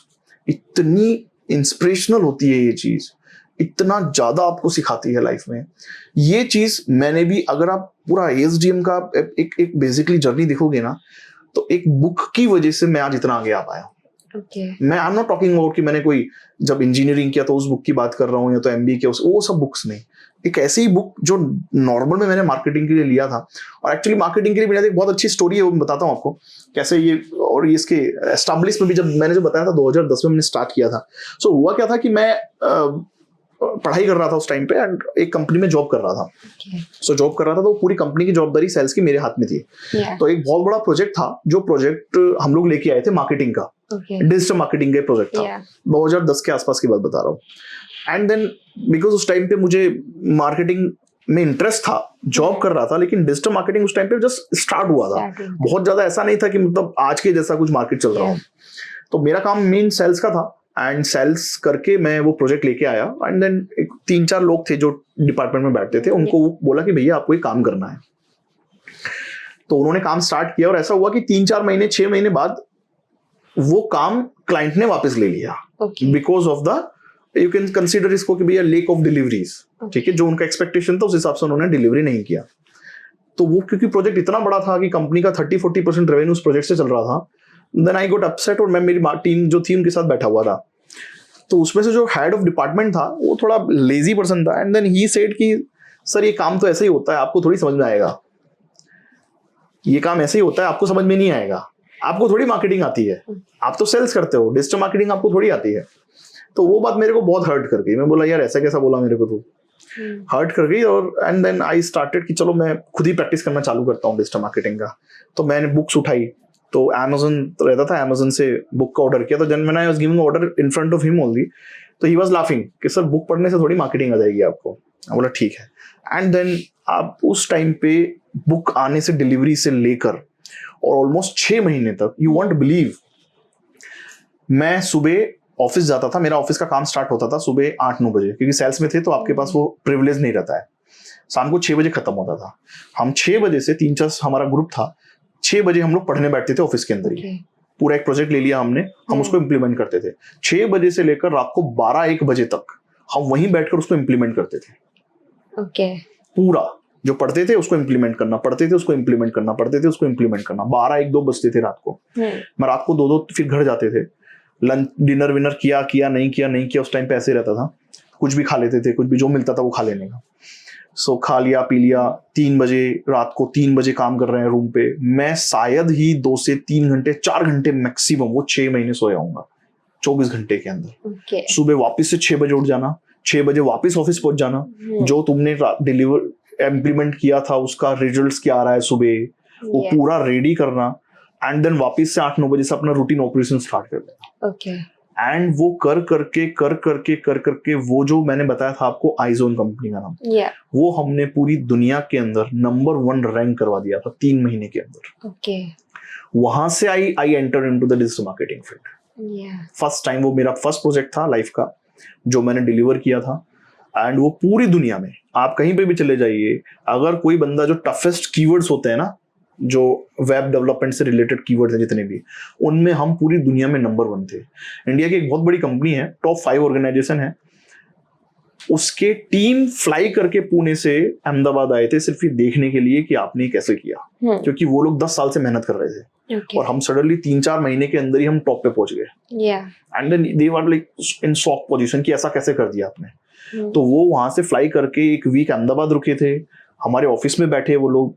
इतनी इंस्पिरेशनल होती है ये चीज, इतना ज्यादा आपको सिखाती है लाइफ में। ये चीज मैंने भी, अगर आप पूरा एएसडीएम का एक बेसिकली जर्नी देखोगे ना, तो एक बुक की वजह से मैं आज इतना आगे आ पाया। मैं I am not talking about कि मैंने कोई जब इंजीनियरिंग किया तो उस बुक की बात कर रहा हूँ, या तो एमबीए किया, वो सब बुक्स नहीं। एक ऐसी बुक जो नॉर्मल में मैंने मार्केटिंग के लिए लिया था, और एक्चुअली मार्केटिंग के लिए मेरा एक बहुत अच्छी स्टोरी है, वो मैं बताता हूँ आपको कैसे ये, और ये इसके एस्टैब्लिश में भी जब मैंने बताया था 2010 में मैंने स्टार्ट किया था। सो हुआ क्या था कि मैं पढ़ाई कर रहा था उस टाइम पे, एंड एक कंपनी में जॉब कर रहा था। सो जॉब कर रहा था तो पूरी कंपनी की जवाबदारी सेल्स की मेरे हाथ में थी। तो एक बहुत बड़ा प्रोजेक्ट था, जो प्रोजेक्ट हम लोग लेके आए थे मार्केटिंग का, डिजिटल मार्केटिंग का प्रोजेक्ट था। 2010 के आसपास की बात बता रहा हूँ। एंड देन बिकॉज उस टाइम पे मुझे मार्केटिंग में इंटरेस्ट था, जॉब कर रहा था, लेकिन डिजिटल मार्केटिंग उस टाइम पे जस्ट स्टार्ट हुआ था। बहुत ज्यादा ऐसा नहीं था कि मतलब आज के जैसा कुछ मार्केट चल रहा हो। तो मेरा काम मेन सेल्स का था, एंड सेल्स करके मैं वो प्रोजेक्ट लेके आया। एंड देन 3-4 लोग थे जो डिपार्टमेंट में बैठते थे, उनको बोला कि भैया आपको ये काम करना है। तो उन्होंने काम स्टार्ट किया, और ऐसा हुआ कि 3-4 महीने 6 महीने बाद वो काम क्लाइंट ने वापस ले लिया, because of the, you can consider इसको कि भैया लेक ऑफ डिलीवरीज। ठीक है, जो उनका एक्सपेक्टेशन था उस हिसाब से उन्होंने डिलीवरी नहीं किया। तो वो क्योंकि प्रोजेक्ट इतना बड़ा था कि कंपनी का 30-40% रेवेन्यू उस प्रोजेक्ट से चल रहा था, देन आई गॉट अपसेट, और मैं मेरी टीम जो थी उनके साथ बैठा हुआ था। तो उसमें से जो हेड ऑफ डिपार्टमेंट था वो थोड़ा लेजी पर्सन था, एंड देन ही सेड कि सर ये काम तो ऐसे ही होता है, आपको थोड़ी समझ में आएगा, ये काम ऐसे ही होता है, आपको समझ में नहीं आएगा, आपको थोड़ी मार्केटिंग आती है, आप तो सेल्स करते हो, डिजिटल मार्केटिंग आपको थोड़ी आती है। तो वो बात मेरे को बहुत हर्ट कर गई। मैं बोला यार ऐसा कैसा बोला मेरे को, तू हर्ट कर गई। और एंड देन आई स्टार्टेड कि चलो मैं खुद ही प्रैक्टिस करना चालू करता हूँ डिजिटल मार्केटिंग का। तो मैंने बुक्स उठाई, तो अमेजन तो रहता था, अमेजन से बुक का ऑर्डर किया। तो जन when I was giving order in front of him only, तो ही वाज लाफिंग कि सर बुक पढ़ने से थोड़ी मार्केटिंग आ जाएगी आपको। मैं बोला ठीक है। एंड देन आप उस टाइम पे बुक आने से डिलीवरी से लेकर और ऑलमोस्ट 6 महीने तक, यू वॉन्ट बिलीव, मैं सुबह ऑफिस जाता था। मेरा ऑफिस का काम स्टार्ट होता था सुबह 8-9 बजे, क्योंकि सेल्स में थे तो आपके पास वो प्रिविलेज नहीं रहता है। शाम को 6 बजे खत्म होता था। हम 6 बजे से 3-4 हमारा ग्रुप था, 6 बजे हम लोग पढ़ने बैठते थे ऑफिस के अंदर ही। पूरा एक प्रोजेक्ट ले लिया हमने, हम उसको इम्प्लीमेंट करते थे। 6 बजे से लेकर रात को 12-1 बजे तक हम वहीं बैठकर उसको इम्प्लीमेंट करते थे। ओके। पूरा जो पढ़ते थे उसको इम्प्लीमेंट करना, पढ़ते थे उसको इम्प्लीमेंट करना, पढ़ते थे उसको इम्प्लीमेंट करना। 12-1-2 बजते थे रात को। मैं रात को 2-2 फिर घर जाते थे। लंच डिनर विनर किया नहीं किया, उस टाइम पे ऐसे रहता था। कुछ भी खा लेते थे, कुछ भी जो मिलता था वो खा लेने का। सो खा लिया पी लिया, 3 बजे रात को 3 बजे काम कर रहे हैं रूम पे। मैं शायद ही 2 से 3 घंटे 4 घंटे मैक्सिमम वो 6 महीने सोया हूँगा 24 घंटे के अंदर। सुबह वापस से 6 बजे उठ जाना, 6 बजे वापस ऑफिस पहुंच जाना। जो तुमने डिलीवर इम्प्लीमेंट किया था उसका रिजल्ट्स क्या आ रहा है सुबह, वो पूरा रेडी करना। एंड देन वापस से 8-9 बजे से अपना रूटीन ऑपरेशन स्टार्ट कर देना। एंड वो कर करके वो जो मैंने बताया था आपको आइजोन कंपनी का नाम, वो हमने पूरी दुनिया के अंदर नंबर 1 रैंक करवा दिया था 3 महीने के अंदर। वहां से I enter into the digital marketing field. First time वो मेरा फर्स्ट प्रोजेक्ट था लाइफ का जो मैंने डिलीवर किया था। एंड वो पूरी दुनिया में आप कहीं पे भी चले जाइए, अगर कोई बंदा जो टफेस्ट कीवर्ड्स होते हैं ना, जो वेब डेवलपमेंट से रिलेटेड कीवर्ड्स हैं जितने भी, उनमें हम पूरी दुनिया में नंबर 1 थे। इंडिया की एक बहुत बड़ी कंपनी है, टॉप 5 ऑर्गेनाइजेशन है, उसके टीम फ्लाई करके पुणे से अहमदाबाद आए थे सिर्फ ये देखने के लिए कि आपने कैसे किया, क्योंकि वो लोग 10 साल से मेहनत कर रहे थे। और हम सडनली 3-4 महीने के अंदर ही हम टॉप पे पहुंच गए। And then they were like in shock position कि ऐसा कैसे कर दिया आपने। तो वो वहां से फ्लाई करके 1 वीक अहमदाबाद रुके थे, हमारे ऑफिस में बैठे वो लोग।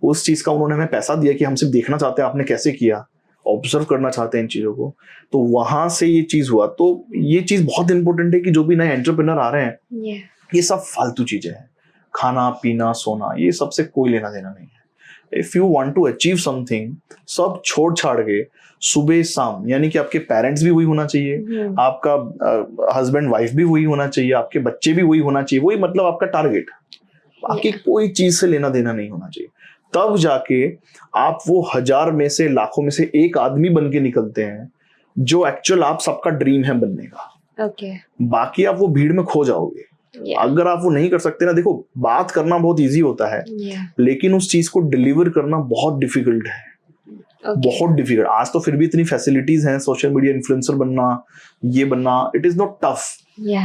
उस चीज का उन्होंने हमें पैसा दिया कि हम सिर्फ देखना चाहते हैं आपने कैसे किया, ऑब्जर्व करना चाहते हैं इन चीजों को। तो वहां से ये चीज हुआ। तो ये चीज बहुत इंपॉर्टेंट है कि जो भी नए एंटरप्रेन्योर आ रहे हैं, ये सब फालतू चीजें हैं, खाना पीना सोना, ये सबसे कोई लेना देना नहीं है। If you want to achieve something, सब छोड़ छाड़ के सुबह शाम, यानी कि आपके पेरेंट्स भी वही होना चाहिए, आपका हस्बैंड वाइफ भी वही होना चाहिए, आपके बच्चे भी वही होना चाहिए, वही मतलब आपका टारगेट। बाकी कोई चीज से लेना देना नहीं होना चाहिए। तब जाके आप वो 1000 में से लाखों में से एक आदमी बन के निकलते हैं जो एक्चुअल आप सबका ड्रीम है बनने का। बाकी आप वो भीड़ में खो जाओगे। अगर आप वो नहीं कर सकते ना, देखो बात करना बहुत इजी होता है, लेकिन उस चीज को डिलीवर करना बहुत डिफिकल्ट है। बहुत डिफिकल्ट। आज तो फिर भी इतनी फैसिलिटीज हैं, सोशल मीडिया इन्फ्लुएंसर बनना, ये बनना, इट इज नॉट टफ।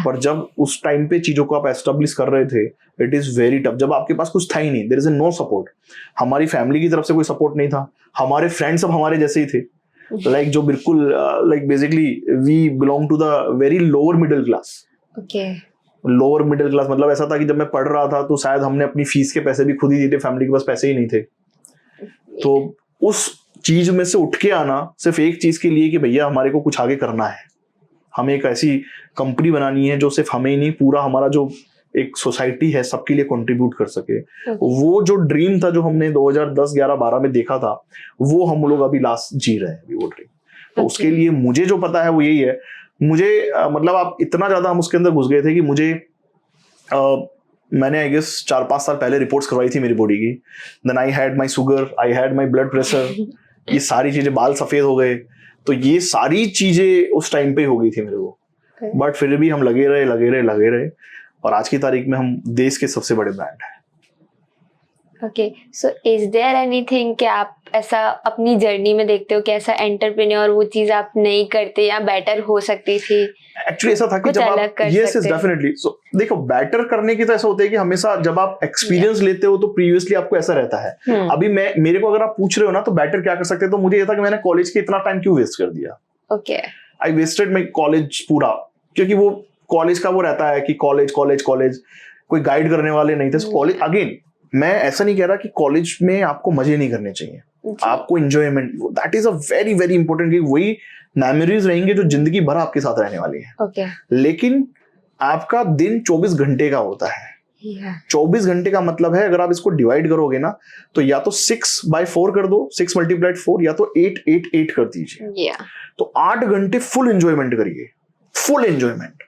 पर जब उस टाइम पे चीजों को आप एस्टेब्लिश कर रहे थे, इट इज वेरी टफ। जब आपके पास कुछ था ही नहीं, देयर इज नो सपोर्ट। हमारी फैमिली की तरफ से कोई सपोर्ट नहीं था, हमारे फ्रेंड्स सब हमारे जैसे ही थे, लाइक जो बिल्कुल like basically we belong to the very lower middle class. Lower middle class मतलब ऐसा था कि जब मैं पढ़ रहा था तो शायद हमने अपनी फीस के पैसे भी खुद ही दिए थे, फैमिली के पास पैसे ही नहीं थे। तो उस चीज में से उठ के आना सिर्फ एक चीज के लिए कि भैया हमारे को कुछ आगे करना है, हमें एक ऐसी कंपनी बनानी है जो सिर्फ हमें ही नहीं, पूरा हमारा जो एक सोसाइटी है सबके लिए कंट्रीब्यूट कर सके। वो जो ड्रीम था जो हमने 2010, 11, 12 में देखा था, वो हम लोग अभी लास्ट जी रहे हैं अभी वो ड्रीम। तो उसके लिए मुझे जो पता है वो यही है। मुझे मतलब आप इतना ज्यादा हम उसके अंदर घुस गए थे कि मुझे मैंने आई गेस 4-5 साल पहले रिपोर्ट्स करवाई थी मेरी बॉडी की। Then I had my sugar, I had my blood pressure, ये सारी चीजें, बाल सफेद हो गए। तो ये सारी चीजें उस टाइम पे हो गई थी मेरे को, बट फिर भी हम लगे रहे और आज की तारीख में हम देश के सबसे बड़े ब्रांड हैं। Okay, so is there anything कि आप ऐसा अपनी जर्नी में देखते हो कि ऐसा एंटरप्रेन्योर वो चीज आप नहीं करते या बेटर हो सकती थी? एक्चुअली ऐसा था कि जब आप यस डेफिनेटली, सो देखो बेटर करने की तो ऐसा होता है कि हमेशा जब आप एक्सपीरियंस लेते हो तो प्रीवियसली आपको ऐसा रहता है। अभी मेरे को अगर आप पूछ रहे हो ना तो बेटर क्या कर सकते हैं, तो मुझे ये था कि मैंने कॉलेज के इतना टाइम क्यों वेस्ट कर दिया। Okay, I wasted my college पूरा, क्योंकि वो कॉलेज का वो रहता है कि कॉलेज कोई गाइड करने वाले नहीं थे। कॉलेज अगेन मैं ऐसा नहीं कह रहा कि कॉलेज में आपको मजे नहीं करने चाहिए, आपको enjoyment, that is a very very important, कि वही मेमोरीज रहेंगे जो जिंदगी भर आपके साथ रहने वाली है। ओके। लेकिन आपका दिन 24 घंटे का होता है। 24 घंटे का मतलब है, अगर आप इसको डिवाइड करोगे ना, तो या तो 6/4 कर दो, 6 × 4, या तो 8 कर दीजिए। तो 8 घंटे फुल एंजॉयमेंट करिए, फुल एंजॉयमेंट,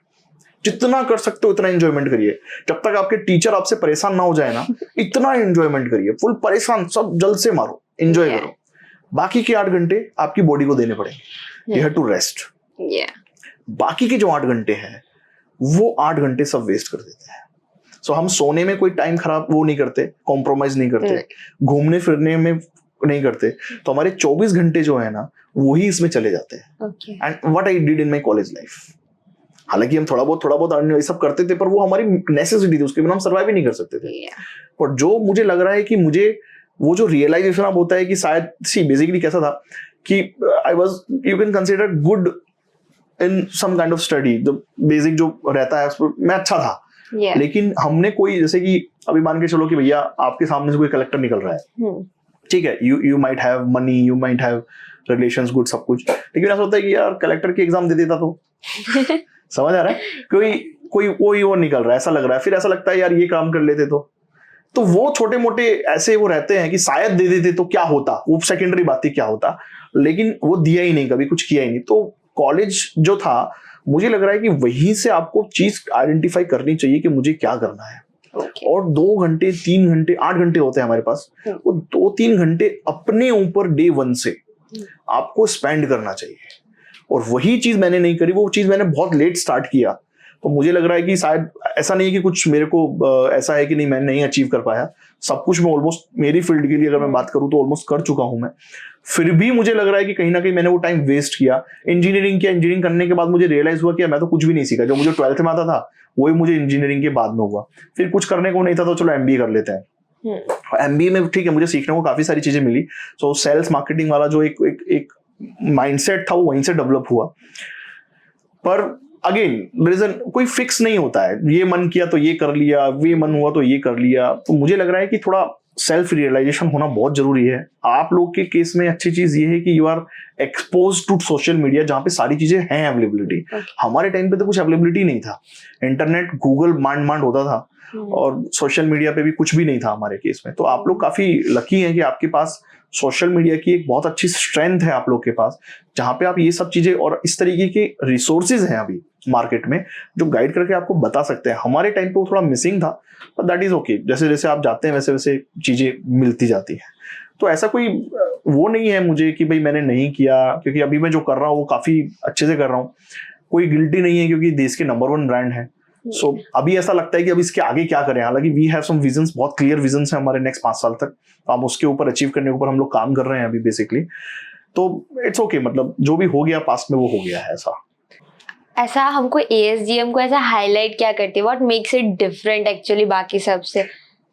जितना कर सकते हो इतना एंजॉयमेंट करिए। जब तक आपके टीचर आपसे परेशान ना हो जाए ना, इतना एंजॉयमेंट करिए, फुल परेशान, सब जल्द से मारो, एंजॉय करो। बाकी के 8 घंटे आपकी बॉडी को देने पड़ेंगे, यू हैव टू रेस्ट। बाकी के जो 8 घंटे हैं, वो 8 घंटे सब वेस्ट कर देते हैं। सो हम सोने में कोई टाइम खराब वो नहीं करते, कॉम्प्रोमाइज नहीं करते, घूमने फिरने में नहीं करते, तो हमारे 24 घंटे जो है ना, वही इसमें चले जाते हैं। And what I did in my college life, हालांकि हम थोड़ा बहुत ये सब करते थे, पर वो हमारी नेसेसिटी थी, उसके बिना हम सर्वाइव ही नहीं कर सकते थे। पर जो मुझे लग रहा है कि मुझे वो जो रियलाइजेशन अब होता है कि शायद बेसिकली कैसा था कि I was, you can consider good in some kind of study, जो बेसिक जो रहता है उसमें मैं अच्छा था। लेकिन हमने कोई, जैसे कि अभी मान के चलो कि भैया आपके सामने से कोई कलेक्टर निकल रहा है, ठीक है, you might have money, you might have relations, good, सब कुछ, लेकिन ऐसा होता है कि यार कलेक्टर की एग्जाम दे देता तो समझ आ रहा है, कोई और निकल रहा है, ऐसा लग रहा है, फिर ऐसा लगता है यार ये काम कर लेते तो वो छोटे मोटे ऐसे वो रहते हैं कि शायद दे देते तो क्या होता, वो सेकेंडरी बात थी, क्या होता, लेकिन वो दिया ही नहीं, कभी कुछ किया ही नहीं। तो कॉलेज जो था, मुझे लग रहा है कि वहीं से आपको चीज आइडेंटिफाई करनी चाहिए कि मुझे क्या करना है। और 2 घंटे 3 घंटे 8 घंटे होते हैं हमारे पास, वो 2-3 घंटे अपने ऊपर डे 1 से आपको स्पेंड करना चाहिए। और वही चीज मैंने नहीं करी, वो चीज मैंने बहुत लेट स्टार्ट किया। तो मुझे लग रहा है कि शायद ऐसा नहीं कि कुछ मेरे को ऐसा है कि नहीं मैं नहीं अचीव कर पाया, सब कुछ मैं ऑलमोस्ट, मेरी फील्ड के लिए अगर मैं बात करूं तो ऑलमोस्ट कर चुका हूं मैं। फिर भी मुझे लग रहा है कि कहीं ना कहीं मैंने वो टाइम वेस्ट किया। इंजीनियरिंग किया, इंजीनियरिंग करने के बाद मुझे रियलाइज हुआ कि मैं तो कुछ भी नहीं सीखा, जो मुझे 12th में आता था वही मुझे इंजीनियरिंग के बाद में हुआ। फिर कुछ करने को नहीं था तो चलो MBA कर लेते हैं। MBA में ठीक है, मुझे सीखने को काफी सारी चीजें मिली। सो सेल्स मार्केटिंग वाला जो एक माइंडसेट था वो वहीं से डेवलप हुआ। पर अगेन रीजन कोई फिक्स नहीं होता है, ये मन किया तो ये कर लिया, ये मन हुआ तो ये कर लिया। तो मुझे लग रहा है कि थोड़ा सेल्फ रियलाइजेशन होना बहुत जरूरी है। आप लोग के केस में अच्छी चीज ये है कि you are expose to social media, जहाँ पे सारी चीजें हैं अवेलेबिलिटी। हमारे टाइम पे तो कुछ अवेलेबिलिटी नहीं था, इंटरनेट गूगल मांड होता था, और सोशल मीडिया पे भी कुछ भी नहीं था हमारे केस में। तो आप लोग काफी लकी हैं कि आपके पास सोशल मीडिया की एक बहुत अच्छी स्ट्रेंथ है आप लोग के पास, जहां पे आप ये सब चीजें और इस तरीके के रिसोर्सेज हैं अभी मार्केट में जो गाइड करके आपको बता सकते हैं। हमारे टाइम पे वो थोड़ा मिसिंग था, पर दैट इज ओके, जैसे जैसे आप जाते हैं वैसे वैसे चीजें मिलती जाती हैं। तो ऐसा कोई वो नहीं है मुझे कि भाई मैंने नहीं किया, क्योंकि अभी मैं जो कर रहा हूँ वो काफी अच्छे से कर रहा हूँ, कोई गिल्टी नहीं है, क्योंकि देश के नंबर 1 ब्रांड है। सो अभी ऐसा लगता है कि अब इसके आगे क्या करें। हालांकि वी हैव सम विजन्स, बहुत क्लियर विजन्स हैं हमारे नेक्स्ट 5 साल तक, तो हम उसके ऊपर अचीव करने के ऊपर हम लोग काम कर रहे हैं अभी बेसिकली। तो इट्स ओके, मतलब जो भी हो गया पास्ट में वो हो गया है। ऐसा हमको ASGM को ऐसा हाईलाइट क्या करती है, what makes it different actually बाकी सबसे?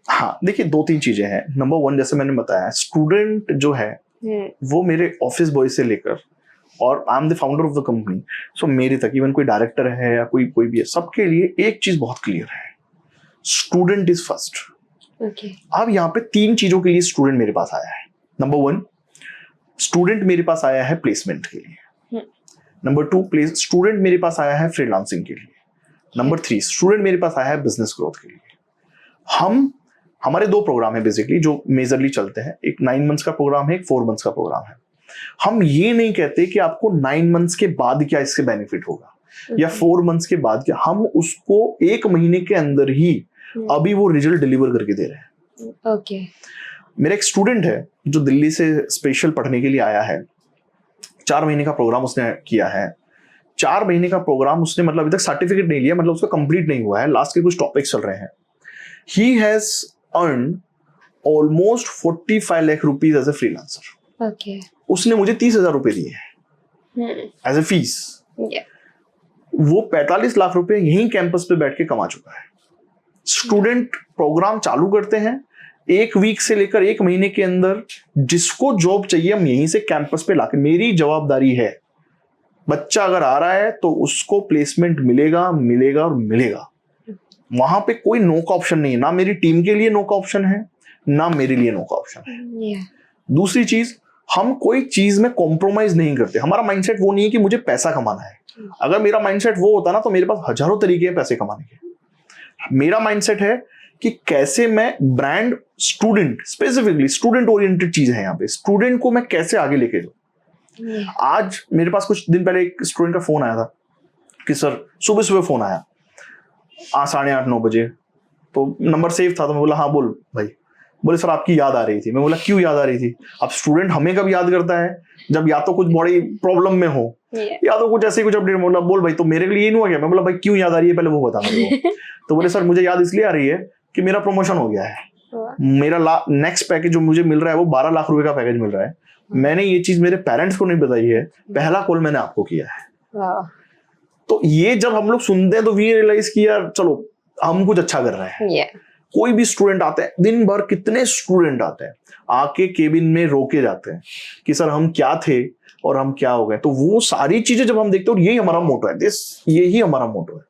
हाँ देखिए, 2-3 चीजें हैं। नंबर 1, जैसे मैंने बताया, स्टूडेंट जो है वो मेरे ऑफिस बॉय से लेकर, और I am the founder of the company, so मेरे तक, इवन कोई डायरेक्टर है या कोई भी है, सबके लिए एक चीज बहुत क्लियर है, स्टूडेंट इज फर्स्ट। अब यहाँ पे 3 चीजों के लिए स्टूडेंट मेरे पास आया है। नंबर 1, स्टूडेंट मेरे पास आया है प्लेसमेंट के लिए। नंबर 2, स्टूडेंट मेरे पास आया है फ्रीलांसिंग के लिए। नंबर 3, स्टूडेंट मेरे पास आया है बिजनेस ग्रोथ के लिए। हमारे 2 प्रोग्राम है बेसिकली जो मेजरली चलते हैं, एक 9 मंथ्स का प्रोग्राम है, एक 4 मंथ्स का प्रोग्राम है। हम ये नहीं कहते कि आपको 9 मंथ्स के बाद क्या इससे बेनिफिट होगा या 4 मंथ्स के बाद क्या, हम उसको 1 महीने के अंदर ही अभी वो रिजल्ट डिलीवर करके दे रहे हैं। ओके। मेरा एक स्टूडेंट है जो दिल्ली से स्पेशल पढ़ने के लिए आया है, 4 महीने का प्रोग्राम उसने किया है। 4 महीने का प्रोग्राम उसने, मतलब अभी तक सर्टिफिकेट नहीं लिया, मतलब उसका कंप्लीट नहीं हुआ है, लास्ट के कुछ टॉपिक्स चल रहे हैं। He has earned almost 45 lakh rupees as a freelancer. Okay. उसने मुझे 30,000 रुपए दिए हैं एज ए फीस। वो 45 लाख रुपए यहीं कैंपस पे बैठ के कमा चुका है। स्टूडेंट प्रोग्राम चालू करते हैं, 1 वीक से लेकर 1 महीने के अंदर जिसको जॉब चाहिए हम यहीं से कैंपस पे लाके, मेरी जवाबदारी है, बच्चा अगर आ रहा है तो उसको प्लेसमेंट मिलेगा मिलेगा और मिलेगा। वहां पे कोई नो का ऑप्शन नहीं है, ना मेरी टीम के लिए नो का ऑप्शन है, ना मेरे लिए नो का ऑप्शन है। दूसरी चीज, हम कोई चीज में कॉम्प्रोमाइज नहीं करते। हमारा माइंडसेट वो नहीं है कि मुझे पैसा कमाना है। अगर मेरा माइंडसेट वो होता ना तो मेरे पास हजारों तरीके हैं पैसे कमाने के। मेरा माइंडसेट है कि कैसे मैं brand, student, specifically student oriented चीज है यहाँ पे, स्टूडेंट को मैं कैसे आगे लेके जाऊँ। आज मेरे पास कुछ दिन पहले एक स्टूडेंट का फोन आया था कि सर, सुबह सुबह फोन आया 8:30-9 बजे, तो नंबर सेव था, तो मैं बोला हाँ बोल भाई। बोले सर आपकी याद आ रही थी। मैं बोला क्यों याद आ रही थी? अब स्टूडेंट हमें कब याद करता है? जब या तो कुछ बड़ी प्रॉब्लम में हो या तो कुछ ऐसे कुछ अपडेट। बोला बोल भाई, तो मेरे लिए नहीं हुआ क्या? मैं बोला भाई क्यों याद आ रही है पहले वो बता मेरे को। तो बोले सर मुझे याद इसलिए आ रही है कि मेरा प्रमोशन हो गया है, मेरा नेक्स्ट पैकेज जो मुझे मिल रहा है वो 12 लाख रुपए का पैकेज मिल रहा है। मैंने ये चीज मेरे पेरेंट्स को नहीं बताई है, पहला कॉल मैंने आपको किया है। तो ये जब हम लोग सुनते हैं तो वी रियलाइज कि यार चलो हम कुछ अच्छा कर रहे हैं। कोई भी स्टूडेंट आते हैं, दिन भर कितने स्टूडेंट आते हैं, आके केबिन में रोके जाते हैं कि सर हम क्या थे और हम क्या हो गए। तो वो सारी चीजें जब हम देखते हैं, और यही हमारा मोटो है, यही हमारा मोटो है।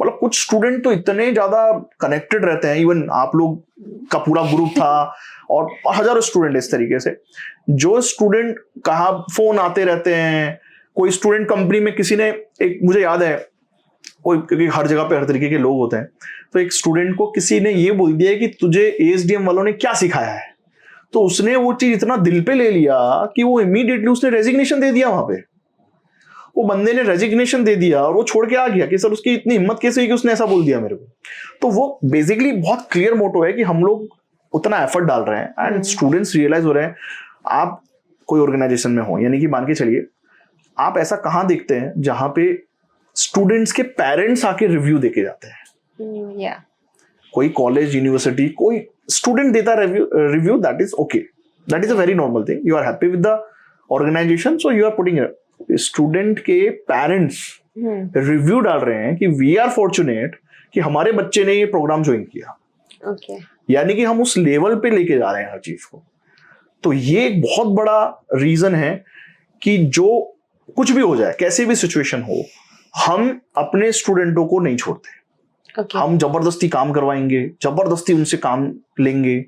मतलब कुछ स्टूडेंट तो इतने ज्यादा कनेक्टेड रहते हैं, इवन आप लोग का पूरा ग्रुप था और हजारों स्टूडेंट इस तरीके से, जो स्टूडेंट कहाँ फोन आते रहते हैं। कोई स्टूडेंट कंपनी में किसी ने, एक मुझे याद है, कोई, क्योंकि हर जगह पे हर तरीके के लोग होते हैं, तो एक स्टूडेंट को किसी ने ये बोल दिया कि तुझे एएसडीएम वालों ने क्या सिखाया है, तो उसने वो चीज इतना दिल पे ले लिया कि वो इमीडिएटली उसने रेजिग्नेशन दे दिया। वहां पे वो बंदे ने रेजिग्नेशन दे दिया और वो छोड़ के आ गया कि सर उसकी इतनी हिम्मत कैसे हुई कि उसने ऐसा बोल दिया मेरे को। तो वो बेसिकली बहुत क्लियर मोटो है कि हम लोग उतना एफर्ट डाल रहे हैं एंड स्टूडेंट्स रियलाइज हो रहे हैं। आप कोई ऑर्गेनाइजेशन में हो, यानी कि मान के चलिए आप ऐसा कहाँ देखते हैं जहां पे स्टूडेंट्स के पेरेंट्स आके रिव्यू देके जाते हैं। कोई कॉलेज, यूनिवर्सिटी, कोई स्टूडेंट देता review, that is okay, that is a very normal thing. You are happy with the organisation, so you are putting. Student के पेरेंट्स रिव्यू डाल रहे हैं कि वी आर फॉर्चुनेट कि हमारे बच्चे ने ये प्रोग्राम ज्वाइन किया। यानी कि हम उस लेवल पे लेके जा रहे हैं हर चीज को। तो ये एक बहुत बड़ा रीजन है कि जो कुछ भी हो जाए, कैसी भी सिचुएशन हो, हम अपने स्टूडेंटों को नहीं छोड़ते। हम जबरदस्ती काम करवाएंगे, जबरदस्ती उनसे काम लेंगे,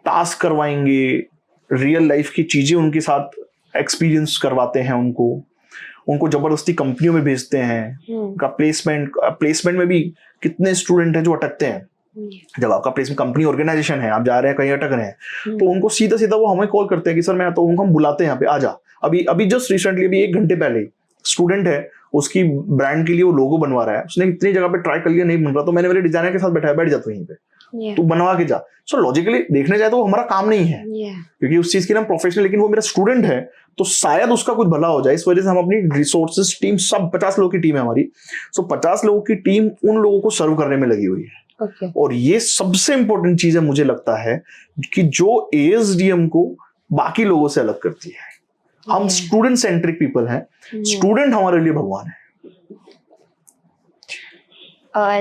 टास्क करवाएंगे, रियल लाइफ की चीजें उनके साथ एक्सपीरियंस करवाते हैं, उनको जबरदस्ती कंपनियों में भेजते हैं। उनका प्लेसमेंट में भी कितने स्टूडेंट हैं जो अटकते हैं। जब आपका प्लेसमेंट कंपनी ऑर्गेनाइजेशन है, आप जा रहे हैं कहीं अटक रहे हैं, तो उनको सीधा सीधा वो हमें कॉल करते हैं कि सर मैं, तो उनको हम बुलाते हैं यहाँ पे, आ जा। अभी जस्ट रिसेंटली, अभी 1 घंटे पहले स्टूडेंट है, उसकी ब्रांड के लिए वो लोगो बनवा रहा है, उसने इतनी जगह पे ट्राई कर लिया, नहीं बन रहा, तो मैंने मेरे डिजाइनर के साथ बैठ जा तू यहीं पे, तू बनवा के जा। सो लॉजिकली देखने जाए तो वो हमारा काम नहीं है, क्योंकि उस चीज के लिए हम प्रोफेशनल, लेकिन वो मेरा स्टूडेंट है तो शायद उसका कुछ भला हो जाए। इस वजह से हम अपनी रिसोर्सेज टीम, सब 50 लोगों की टीम है हमारी, सो 50 लोगों की टीम उन लोगों को सर्व करने में लगी हुई है। और ये सबसे इंपॉर्टेंट चीज है, मुझे लगता है कि जो एएसडीएम को बाकी लोगों से अलग करती है। हम स्टूडेंट सेंट्रिक पीपल हैं, स्टूडेंट हमारे लिए भगवान है।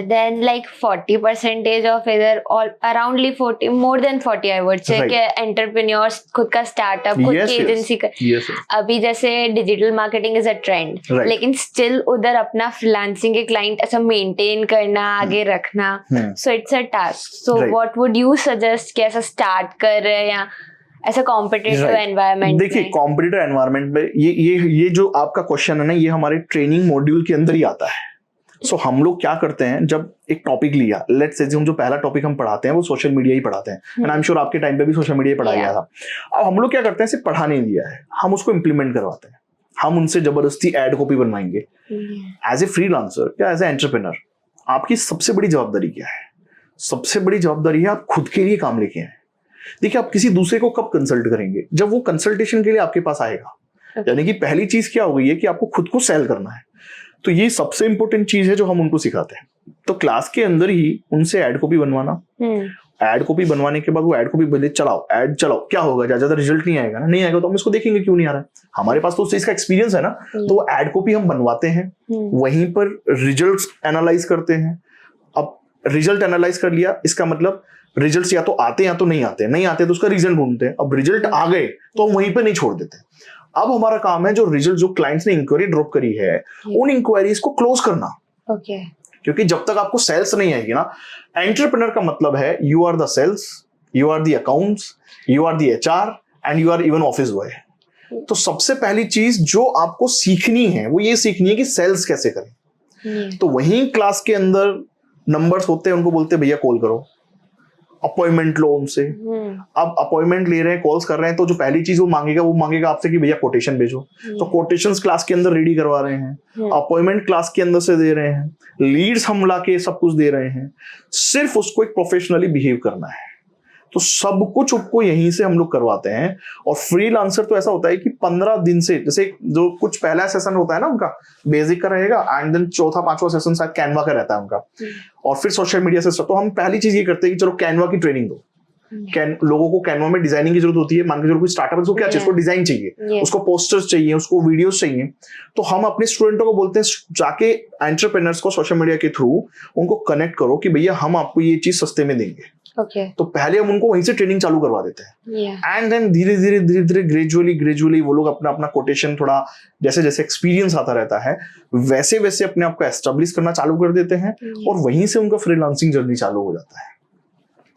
Then like 40% of either all aroundly 40, more than 40 I would say, कि entrepreneurs खुद का स्टार्टअप, खुद की एजेंसी कर। अभी जैसे digital marketing is a trend, लेकिन स्टिल उधर अपना फ्रीलांसिंग के क्लाइंट ऐसा मेंटेन करना, आगे रखना, so it's a task. So what would you suggest कि ऐसा स्टार्ट कर रहे हैं या ऐसा कॉम्पिटिटिव एनवायरनमेंट? देखिए, कॉम्पिटिटिव एनवायरनमेंट में ये जो आपका क्वेश्चन है ना, ये हमारे ट्रेनिंग मॉड्यूल के अंदर ही आता है। सो हम लोग क्या करते हैं, जब एक टॉपिक लिया, लेट्स से हम जो पहला टॉपिक हम पढ़ाते हैं वो सोशल मीडिया ही पढ़ाते हैं, एंड आई एम श्योर आपके टाइम पे भी सोशल मीडिया पढ़ाया गया था। अब हम लोग क्या करते हैं, सिर्फ पढ़ा नहीं दिया है, हम उसको इम्प्लीमेंट करवाते हैं। हम उनसे जबरदस्ती एड कॉपी बनवाएंगे। एज ए फ्रीलांसर या एज ए एंटरप्रेन्योर, आपकी सबसे बड़ी जवाबदारी क्या है? सबसे बड़ी जवाबदारी है आप खुद के लिए काम लेके आए। देखिए, आप किसी दूसरे को कब कंसल्ट करेंगे? जब वो कंसल्टेशन के लिए आपके पास आएगा। यानी कि पहली चीज क्या हो गई है कि आपको खुद को सेल करना है। तो ये सबसे इंपॉर्टेंट चीज है जो हम उनको सिखाते हैं। तो क्लास के अंदर ही उनसे एड कॉपी बनवाना, एड कॉपी बनवाने के बाद वो एड कॉपी बोले चलाओ, एड चलाओ, क्या होगा? ज्यादा रिजल्ट नहीं आएगा ना, नहीं आएगा तो हम इसको देखेंगे क्यों नहीं आ रहा है। हमारे पास तो उस चीज का एक्सपीरियंस है ना, तो वो एड कॉपी हम बनवाते हैं, वहीं पर रिजल्ट एनालाइज करते हैं। अब रिजल्ट एनालाइज कर लिया, इसका मतलब रिजल्ट्स या तो आते या तो नहीं आते, नहीं आते तो उसका रीजन ढूंढते हैं। अब रिजल्ट आ गए तो हम वहीं पे नहीं छोड़ देते। अब हमारा काम है जो रिजल्ट, जो क्लाइंट्स ने इंक्वायरी ड्रॉप करी है, उन इंक्वायरीज को क्लोज करना। क्योंकि जब तक आपको सेल्स नहीं आएगी ना, एंटरप्रेन्योर का मतलब है you are the sales, you are the accounts, you are the HR and you are even office boy, तो सबसे पहली चीज जो आपको सीखनी है वो ये सीखनी है कि सेल्स कैसे करें। तो वहीं क्लास के अंदर नंबर्स होते हैं, उनको बोलते हैं भैया कॉल करो, अपॉइंटमेंट लो उनसे। अब अपॉइंटमेंट ले रहे हैं, कॉल्स कर रहे हैं, तो जो पहली चीज वो मांगेगा आपसे कि भैया कोटेशन भेजो। तो कोटेशंस क्लास के अंदर रेडी करवा रहे हैं, अपॉइंटमेंट क्लास के अंदर से दे रहे हैं, लीड्स हम ला के सब कुछ दे रहे हैं, सिर्फ उसको एक प्रोफेशनली बिहेव करना है। तो सब कुछ उसको यहीं से हम लोग करवाते हैं। और फ्रीलांसर तो ऐसा होता है कि 15 दिन से, जैसे जो कुछ पहला सेशन होता है ना उनका बेसिक का रहेगा, एंड देन चौथा पांचवा सेशन शायद कैनवा का रहता है उनका, और फिर सोशल मीडिया से। तो हम पहली चीज ये करते हैं कि चलो कैनवा की ट्रेनिंग दो। लोगों को कैनवा में डिजाइनिंग की जरूरत होती है। मान के चलो कोई स्टार्टअप, उसको क्या चाहिए, उसको डिजाइन चाहिए, उसको पोस्टर्स चाहिए, उसको वीडियोस चाहिए। तो हम अपने स्टूडेंटों को बोलते हैं जाके एंटरप्रेन्योर्स को सोशल मीडिया के थ्रू उनको कनेक्ट करो कि भैया हम आपको ये चीज सस्ते में देंगे। तो पहले हम उनको वहीं से ट्रेनिंग चालू करवा देते हैं, एंड देन धीरे धीरे ग्रेजुअली वो लोग अपना अपना कोटेशन, थोड़ा जैसे जैसे एक्सपीरियंस आता रहता है वैसे वैसे अपने आप को एस्टेब्लिश करना चालू कर देते हैं, और वहीं से उनका फ्रीलांसिंग जर्नी चालू हो जाता है।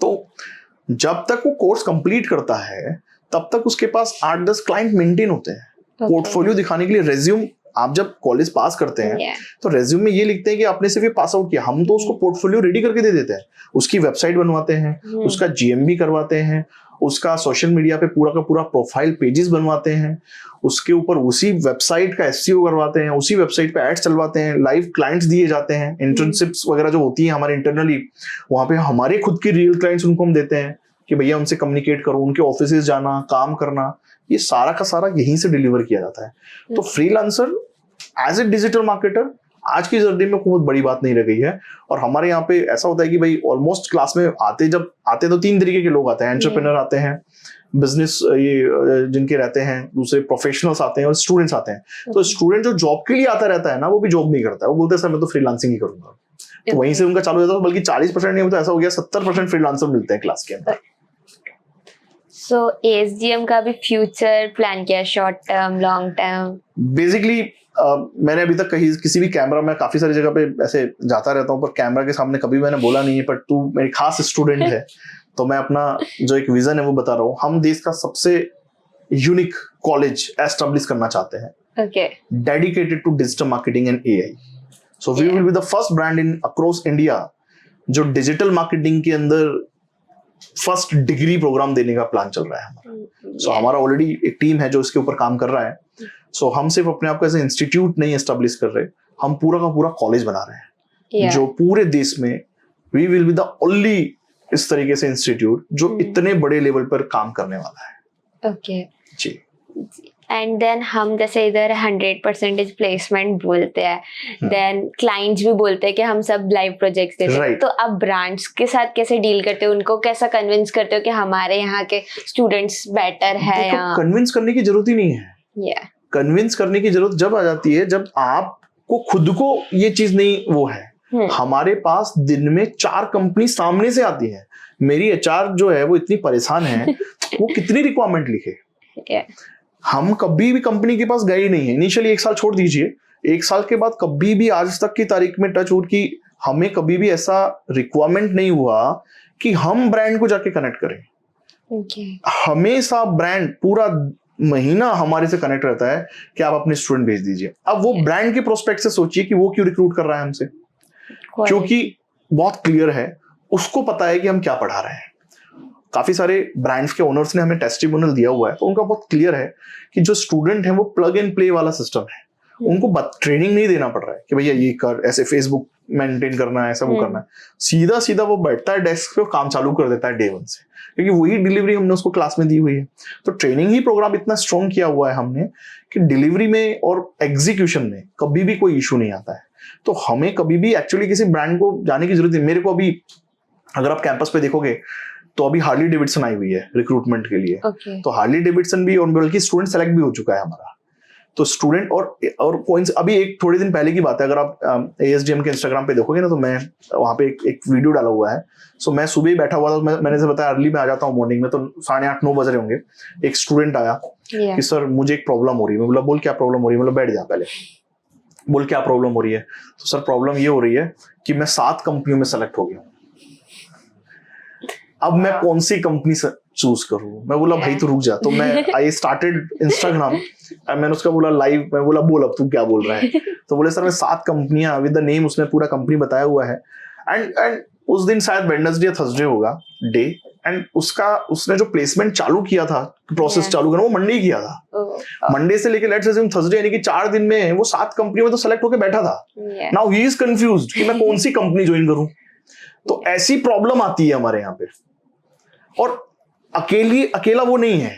तो जब तक वो कोर्स कंप्लीट करता है तब तक उसके पास 8-10 क्लाइंट मेंटेन होते हैं। पोर्टफोलियो दिखाने के लिए रेज्यूम, आप जब कॉलेज पास करते हैं तो रेज्यूम में ये लिखते हैं कि आपने सिर्फ ये पास आउट किया, हम तो उसको पोर्टफोलियो रेडी करके दे देते हैं। उसकी वेबसाइट बनवाते हैं, उसका जीएमबी करवाते हैं, उसका सोशल मीडिया पे पूरा का पूरा प्रोफाइल पेजेस बनवाते हैं, उसके ऊपर उसी वेबसाइट का एसईओ करवाते हैं, उसी वेबसाइट पे एड्स चलवाते हैं, लाइव क्लाइंट्स दिए जाते हैं, इंटर्नशिप्स वगैरह जो होती है हमारे इंटरनली, वहां पे हमारे खुद के रियल क्लाइंट्स उनको हम देते हैं कि भैया उनसे कम्युनिकेट करो, उनके ऑफिसेज जाना, काम करना, ये सारा का सारा यहीं से डिलीवर किया जाता है। तो freelancer as a digital marketer आज की जर्नी में बहुत बड़ी बात नहीं रह गई है। और हमारे यहाँ पे ऐसा होता है कि भाई ऑलमोस्ट क्लास में आते तो 3 तरीके के लोग आते हैं। एंटरप्रेन्योर आते हैं, बिजनेस ये जिनके रहते हैं, दूसरे प्रोफेशनल्स आते हैं, और स्टूडेंट्स आते हैं। तो स्टूडेंट जो जॉब के लिए आता रहता है ना, वो भी जॉब नहीं करता है, वो बोलते हैं सर मैं तो फ्रीलांसिंग ही करूंगा। तो वहीं से उनका चालू हो जाता है। बल्कि 40% नहीं होता, ऐसा हो गया 70% फ्रीलांसर मिलते हैं क्लास के अंदर। सो ASGM का भी फ्यूचर प्लान किया, short term, long term? Basically मैंने अभी तक कहीं किसी भी कैमरा में काफी सारी जगह पे ऐसे जाता रहता हूँ, पर कैमरा के सामने कभी मैंने बोला नहीं है। पर तू मेरी खास स्टूडेंट है तो मैं अपना जो एक विजन है वो बता रहा हूँ। हम देश का सबसे यूनिक कॉलेज एस्टेब्लिश करना चाहते हैं, dedicated to digital marketing and AI। So we will be the first brand in across India जो डिजिटल मार्केटिंग के अंदर फर्स्ट डिग्री प्रोग्राम देने का प्लान चल रहा है हमारा। सो हमारा ऑलरेडी एक टीम है जो इसके ऊपर काम कर रहा है। सो हम सिर्फ अपने आप को ऐसे इंस्टीट्यूट नहीं एस्टेब्लिश कर रहे, हम पूरा का पूरा कॉलेज बना रहे हैं जो पूरे देश में we will be the only इस तरीके से इंस्टीट्यूट जो इतने बड़े लेवल पर काम करने वाला है। जी। एंड देन हम जैसे इधर 100% प्लेसमेंट बोलते हैं, देन क्लाइंट्स भी बोलते हैं कि हम सब लाइव प्रोजेक्ट्स देते हैं। तो आप ब्रांड्स के साथ कैसे डील करते हो, उनको कैसा कन्विंस करते हो कि हमारे यहाँ के स्टूडेंट्स बेटर है? या कन्विंस करने की जरूरत ही नहीं है। कन्विंस करने की जरूरत जब आ जाती है जब आपको खुद को ये चीज नहीं वो है। हमारे पास दिन में 4 कंपनी सामने से आती है। मेरी HR जो है वो इतनी परेशान है वो कितनी रिक्वायरमेंट लिखे। हम कभी भी कंपनी के पास गए नहीं है। इनिशियली 1 साल छोड़ दीजिए, 1 साल के बाद कभी भी आज तक की तारीख में टच वुड की हमें कभी भी ऐसा रिक्वायरमेंट नहीं हुआ कि हम ब्रांड को जाके कनेक्ट करें। हमेशा ब्रांड पूरा महीना हमारे से कनेक्ट रहता है कि आप अपने स्टूडेंट भेज दीजिए। अब वो ब्रांड के प्रोस्पेक्ट से सोचिए कि वो क्यों रिक्रूट कर रहा है हमसे, क्योंकि बहुत क्लियर है, उसको पता है कि हम क्या पढ़ा रहे हैं। काफी सारे ब्रांड्स के ओनर्स ने हमें टेस्टिमोनियल दिया हुआ है, तो उनका बहुत क्लियर है कि जो स्टूडेंट है वो प्लग एंड प्ले वाला सिस्टम है। उनको ट्रेनिंग नहीं देना पड़ रहा है कि भैया ये कर, ऐसे फेसबुक मेंटेन करना है, ऐसा वो करना है। सीधा सीधा वो बैठता है डेस्क पे, काम चालू कर देता है डे 1 से, क्योंकि वही डिलीवरी हमने उसको क्लास में दी हुई है। तो ट्रेनिंग ही प्रोग्राम इतना स्ट्रॉन्ग किया हुआ है हमने कि डिलीवरी में और एग्जीक्यूशन में कभी भी कोई इशू नहीं आता है। तो हमें कभी भी एक्चुअली किसी ब्रांड को जाने की जरूरत नहीं। मेरे को अभी अगर आप कैंपस पे देखोगे तो अभी हार्ली डेविडसन आई हुई है रिक्रूटमेंट के लिए। तो हार्ली डेविडसन भी, और बल्कि स्टूडेंट सेलेक्ट भी हो चुका है हमारा। तो स्टूडेंट और कोइंस, अभी एक थोड़े दिन पहले की बात है, अगर आप ASGM के इंस्टाग्राम पे देखोगे ना तो मैं वहां पे एक वीडियो डाला हुआ है। सो मैं सुबह ही बैठा हुआ था, मैंने से बताया अर्ली में आ जाता हूँ मॉर्निंग में, तो 8:30-9 बज रहे होंगे। एक स्टूडेंट आया कि सर मुझे एक प्रॉब्लम हो रही है। मैं बोला बोल क्या प्रॉब्लम हो रही है? मतलब बैठ जा पहले, बोल क्या प्रॉब्लम हो रही है? तो सर प्रॉब्लम ये हो रही है कि मैं 7 कंपनियों में सेलेक्ट हो गया हूँ। अब मैं कौन सी कंपनी चूज करूँ? मैं बोला भाई तू रुक जा। तो मैं आई स्टार्टेड इंस्टाग्राम, मैंने उसका बोला लाइव, मैं बोला बोल अब तू क्या बोल रहा है। तो बोले सर मैं 7 कंपनियां विद द नेम, उसने पूरा कंपनी बताया हुआ है। एंड उस दिन शायद वेडनेसडे या थर्सडे होगा डे, एंड उसने जो प्लेसमेंट चालू किया था, प्रोसेस चालू करना, वो मंडे किया था। मंडे से लेके लेट्स अज्यूम थर्सडे, यानी कि 4 दिन में वो 7 कंपनियों में तो सेलेक्ट होकर बैठा था। नाउ ही इज कंफ्यूज्ड कि मैं कौन सी कंपनी ज्वाइन करूं। तो ऐसी प्रॉब्लम आती है हमारे यहाँ पे। और अकेला वो नहीं है,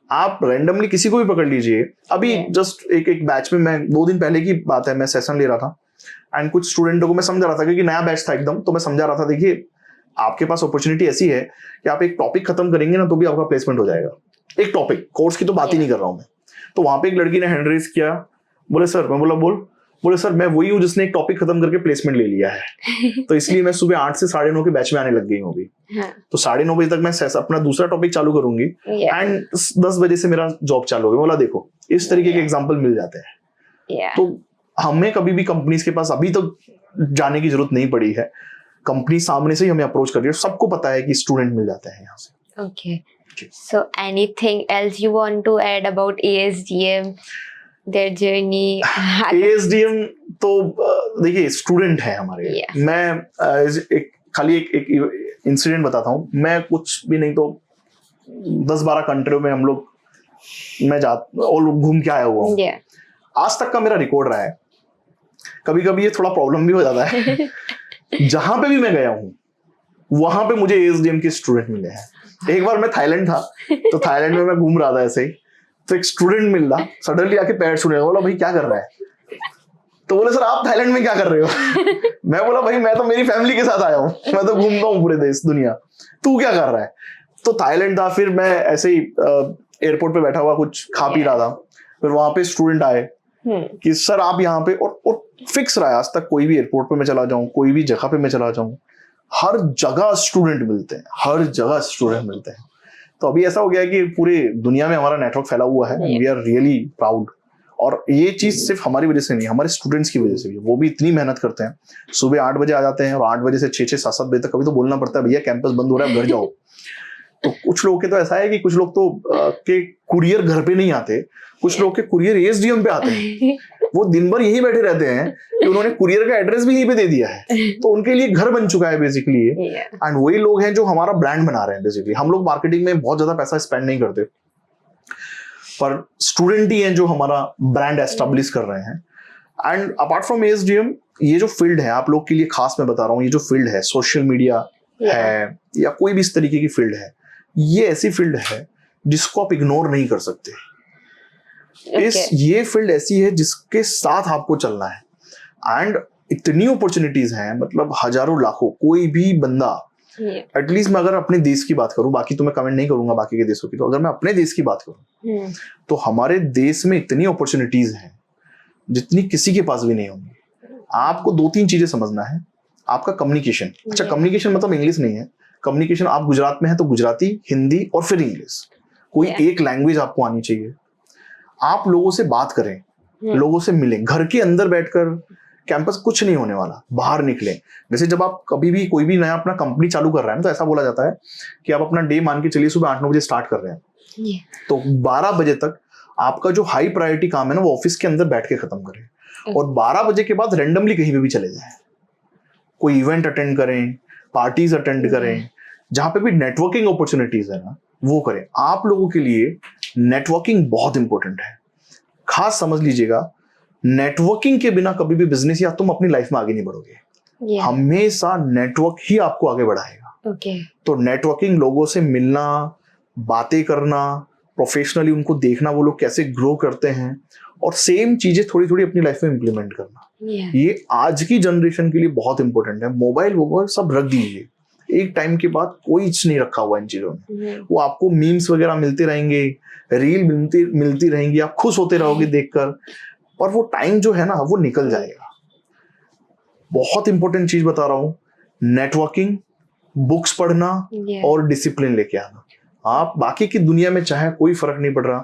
आप रैंडमली किसी को भी पकड़ लीजिए। अभी जस्ट एक बैच में, मैं 2 दिन पहले की बात है, मैं सेशन ले रहा था एंड कुछ स्टूडेंटों को मैं समझा रहा था, क्योंकि नया बैच था एकदम। तो मैं समझा रहा था देखिए आपके पास अपॉर्चुनिटी ऐसी है कि आप एक टॉपिक खत्म करेंगे ना तो भी आपका प्लेसमेंट हो जाएगा। एक टॉपिक, कोर्स की तो बात ही नहीं कर रहा हूं मैं। तो वहां पे एक लड़की ने हैंड रेज किया, बोले सर, मैं बोला बोल, बोले सर मैं वही हूँ जिसने एक टॉपिक खत्म करके प्लेसमेंट ले लिया है। तो इसलिए मैं सुबह 8 से 9:30 के बैच में आने लग गई हूँ अभी। तो 9:30 बजे तक मैं अपना दूसरा टॉपिक चालू करूंगी एंड 10 बजे से मेरा जॉब चालू होगा। बोला देखो इस तरीके के एग्जाम्पल मिल जाते हैं। तो हमें कभी भी कंपनीज के पास अभी तक जाने की जरूरत नहीं पड़ी है, कंपनी सामने से ही हमें अप्रोच कर रही है। सबको पता है कि स्टूडेंट मिल जाते हैं यहाँ से। Okay, so anything else you want to add about ASDM, their journey? ASDM तो देखिए स्टूडेंट है हमारे। मैं खाली एक इंसिडेंट बताता हूँ। मैं कुछ भी नहीं तो 10-12 कंट्रियों में मैं घूम के आया हुआ हूँ। आज तक का मेरा रिकॉर्ड रहा है। कभी कभी ये थोड़ा प्रॉब्लम भी हो जाता है। जहां पे भी मैं गया हूं वहां पे मुझे ASDM के स्टूडेंट मिले हैं। एक बार मैं थाईलैंड था, तो थाईलैंड में मैं घूम रहा था ऐसे ही, तो एक स्टूडेंट मिल रहा, सडनली आके पैर छूने, बोला भाई क्या कर रहा है? तो बोले सर आप थाईलैंड में क्या कर रहे हो? मैं बोला भाई मैं तो मेरी फैमिली के साथ आया हूँ, मैं तो घूमता हूँ पूरे देश दुनिया, तू क्या कर रहा है? तो थाईलैंड था। फिर मैं ऐसे ही एयरपोर्ट पे बैठा हुआ कुछ खा पी रहा था। फिर वहां पे स्टूडेंट आए कि सर आप यहाँ पे, और फिक्स रहा है आज तक, कोई भी एयरपोर्ट पे मैं चला जाऊं, कोई भी जगह पे मैं चला जाऊं, हर जगह स्टूडेंट मिलते हैं, हर जगह स्टूडेंट मिलते हैं। तो अभी ऐसा हो गया है कि पूरे दुनिया में हमारा नेटवर्क फैला हुआ है। We are really proud. और ये चीज सिर्फ हमारी वजह से नहीं, हमारे स्टूडेंट्स की वजह से भी। वो भी इतनी मेहनत करते हैं, सुबह 8 बजे आ जाते हैं और 8 बजे से 6-6, 7-7 बजे तक कभी तो बोलना पड़ता है भैया कैंपस बंद हो रहा है, घर जाओ। तो कुछ लोग के तो ऐसा है कि कुछ लोग तो के कुरियर घर पे नहीं आते, कुछ लोग के कुरियर ASDM पे आते हैं। वो दिन भर यहीं बैठे रहते हैं कि उन्होंने कुरियर का एड्रेस भी यहीं पे दे दिया है, तो उनके लिए घर बन चुका है बेसिकली। एंड वही लोग हैं जो हमारा ब्रांड बना रहे हैं बेसिकली। हम लोग मार्केटिंग में बहुत ज्यादा पैसा स्पेंड नहीं करते, पर स्टूडेंट ही हैं जो हमारा ब्रांड एस्टेब्लिश कर रहे हैं। एंड अपार्ट फ्रॉम ASDM, ये जो फील्ड है आप लोग के लिए खास मैं बता रहा हूँ, ये जो फील्ड है सोशल मीडिया है या कोई भी इस तरीके की फील्ड है, ये ऐसी फील्ड है जिसको आप इग्नोर नहीं कर सकते। ये फील्ड ऐसी है जिसके साथ आपको चलना है। एंड इतनी अपॉर्चुनिटीज हैं, मतलब हजारों लाखों, कोई भी बंदा एटलीस्ट मैं अगर अपने देश की बात करूं, बाकी तो मैं कमेंट नहीं करूंगा बाकी के देशों की, तो अगर मैं अपने देश की बात करूं तो हमारे देश में इतनी अपॉर्चुनिटीज हैं जितनी किसी के पास भी नहीं होंगी। आपको 2-3 चीजें समझना है। आपका कम्युनिकेशन, अच्छा कम्युनिकेशन मतलब इंग्लिश नहीं है, कम्युनिकेशन आप गुजरात में है तो गुजराती, हिंदी और फिर इंग्लिश, कोई एक लैंग्वेज आपको आनी चाहिए। आप लोगों से बात करें, लोगों से मिलें। घर के अंदर बैठकर कैंपस कुछ नहीं होने वाला, बाहर निकलें। जैसे जब आप कभी भी कोई भी नया अपना कंपनी चालू कर रहे हैं तो ऐसा बोला जाता है कि आप अपना डे मान के चलिए सुबह 8-9 बजे स्टार्ट कर रहे हैं, तो 12 बजे तक आपका जो हाई प्रायोरिटी काम है ना वो ऑफिस के अंदर बैठ के खत्म करें, और 12 बजे के बाद रेंडमली कहीं पे भी चले जाएं, कोई इवेंट अटेंड करें, पार्टीज अटेंड करें, जहां पे भी नेटवर्किंग अपॉर्चुनिटीज है ना वो करें। आप लोगों के लिए नेटवर्किंग बहुत इंपॉर्टेंट है, खास समझ लीजिएगा। नेटवर्किंग के बिना कभी भी बिजनेस या तुम अपनी लाइफ में आगे नहीं बढ़ोगे। हमेशा नेटवर्क ही आपको आगे बढ़ाएगा। तो नेटवर्किंग, लोगों से मिलना, बातें करना, प्रोफेशनली उनको देखना वो लोग कैसे ग्रो करते हैं, और सेम चीजें थोड़ी थोड़ी अपनी लाइफ में इंप्लीमेंट करना, ये आज की जनरेशन के लिए बहुत इंपॉर्टेंट है। मोबाइल वोबाइल सब रख दीजिए, एक टाइम के बाद कोई नहीं रखा हुआ इन चीजों में। वो आपको मीम्स वगैरह मिलते रहेंगे, रील मिलती रहेंगी, आप खुश होते रहोगे देखकर, और वो टाइम जो है ना वो निकल जाएगा। बहुत इंपॉर्टेंट चीज बता रहा हूं, नेटवर्किंग, बुक्स पढ़ना और डिसिप्लिन लेके आना। आप बाकी की दुनिया में चाहे कोई फर्क नहीं पड़ रहा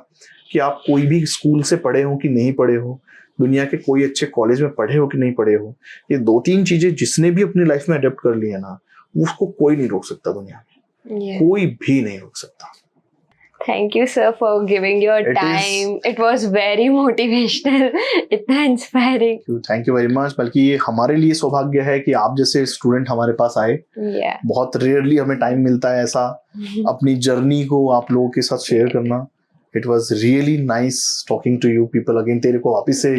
कि आप कोई भी स्कूल से पढ़े हो कि नहीं पढ़े हो, दुनिया के कोई अच्छे कॉलेज में पढ़े हो कि नहीं पढ़े हो, ये 2-3 चीजें जिसने भी अपनी लाइफ में अडेप्ट कर ली है ना उसको कोई नहीं रोक सकता दुनिया में। Yeah. कोई भी नहीं रोक सकता। Thank you, sir, for giving your time. It was very motivational. इतना inspiring. Thank you very much. बल्कि ये हमारे लिए सौभाग्य है कि आप जैसे स्टूडेंट हमारे पास आए। Yeah. बहुत रेयरली हमें टाइम मिलता है ऐसा अपनी जर्नी को आप लोगों के साथ शेयर करना। It was really nice talking to you people again. तेरे को वापस से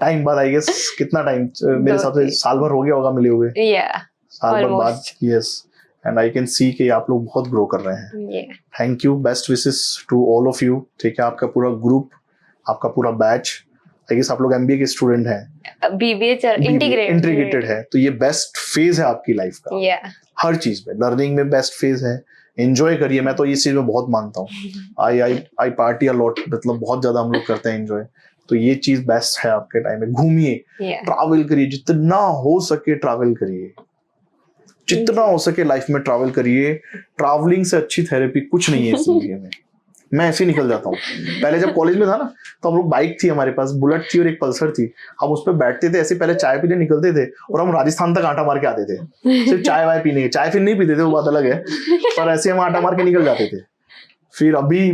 टाइम बाद आई गेस कितना टाइम, मेरे हिसाब से साल भर हो गया होगा मिले हुए। Yeah. साल भर बाद। Yes, and I can see कि आप लोग बहुत ग्रो कर रहे हैं। Thank you, best wishes to all of you. ठीक है, आपका पूरा ग्रुप, आपका पूरा बैच, आई गेस आप लोग एमबीए के स्टूडेंट हैं, बीबीए इंटीग्रेटेड है, तो ये बेस्ट फेज है आपकी लाइफ का। हर चीज में, लर्निंग में बेस्ट फेज है। एंजॉय करिए, मैं तो इस चीज में बहुत मानता हूँ। आई पार्टी अ लॉट, मतलब बहुत ज्यादा हम लोग करते हैं एंजॉय, तो ये चीज बेस्ट है आपके टाइम में। घूमिए, ट्रैवल करिए, जितना हो सके ट्रैवल करिए, जितना हो सके लाइफ में ट्रैवल करिए। ट्रैवलिंग से अच्छी थेरेपी कुछ नहीं है इस जिंदगी में। मैं ऐसे ही निकल जाता हूँ। पहले जब कॉलेज में था ना, तो हम लोग बाइक थी हमारे पास, बुलेट थी और एक पल्सर थी, हम उस पर बैठते थे, ऐसे पहले चाय पीने निकलते थे और हम राजस्थान तक आटा मार के आते थे, सिर्फ चाय वाय पीने। चाय फिर नहीं पीते थे, वो बात अलग है, पर ऐसे हम आटा मार के निकल जाते थे। फिर अभी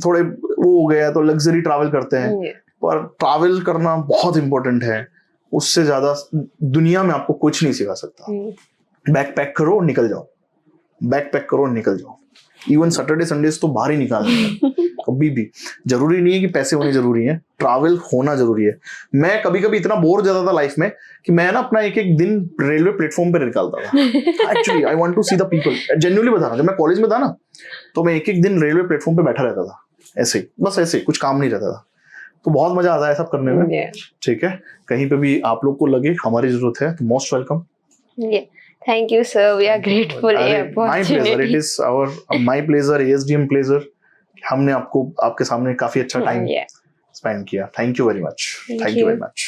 थोड़े वो हो गया तो लग्जरी ट्रैवल करते हैं, पर ट्रैवल करना बहुत इंपॉर्टेंट है। उससे ज्यादा दुनिया में आपको कुछ नहीं सिखा सकता। बैक पैक करो, निकल जाओ, बैक पैक करो, निकल जाओ। इवन सैटरडे संडेज तो बाहर ही निकालना है कभी भी। जरूरी नहीं है कि पैसे होने जरूरी है, ट्रैवल होना जरूरी है। मैं कभी कभी इतना बोर हो जाता था लाइफ में कि मैं ना अपना एक एक दिन रेलवे प्लेटफॉर्म पे निकालता था। Actually I want to see the people, genuinely बता रहा। जब मैं कॉलेज में था ना, तो मैं एक एक दिन रेलवे प्लेटफॉर्म पे बैठा रहता था, ऐसे ही, बस ऐसे, कुछ काम नहीं रहता था। तो बहुत मजा आता है सब करने में। ठीक है, कहीं पे भी आप लोग को लगे हमारी जरूरत है तो most welcome. Thank you, sir. We are grateful. My pleasure. It is my pleasure, ASDM pleasure. हमने आपके सामने काफी अच्छा टाइम स्पेंड किया। Thank you very much. Thank you very much.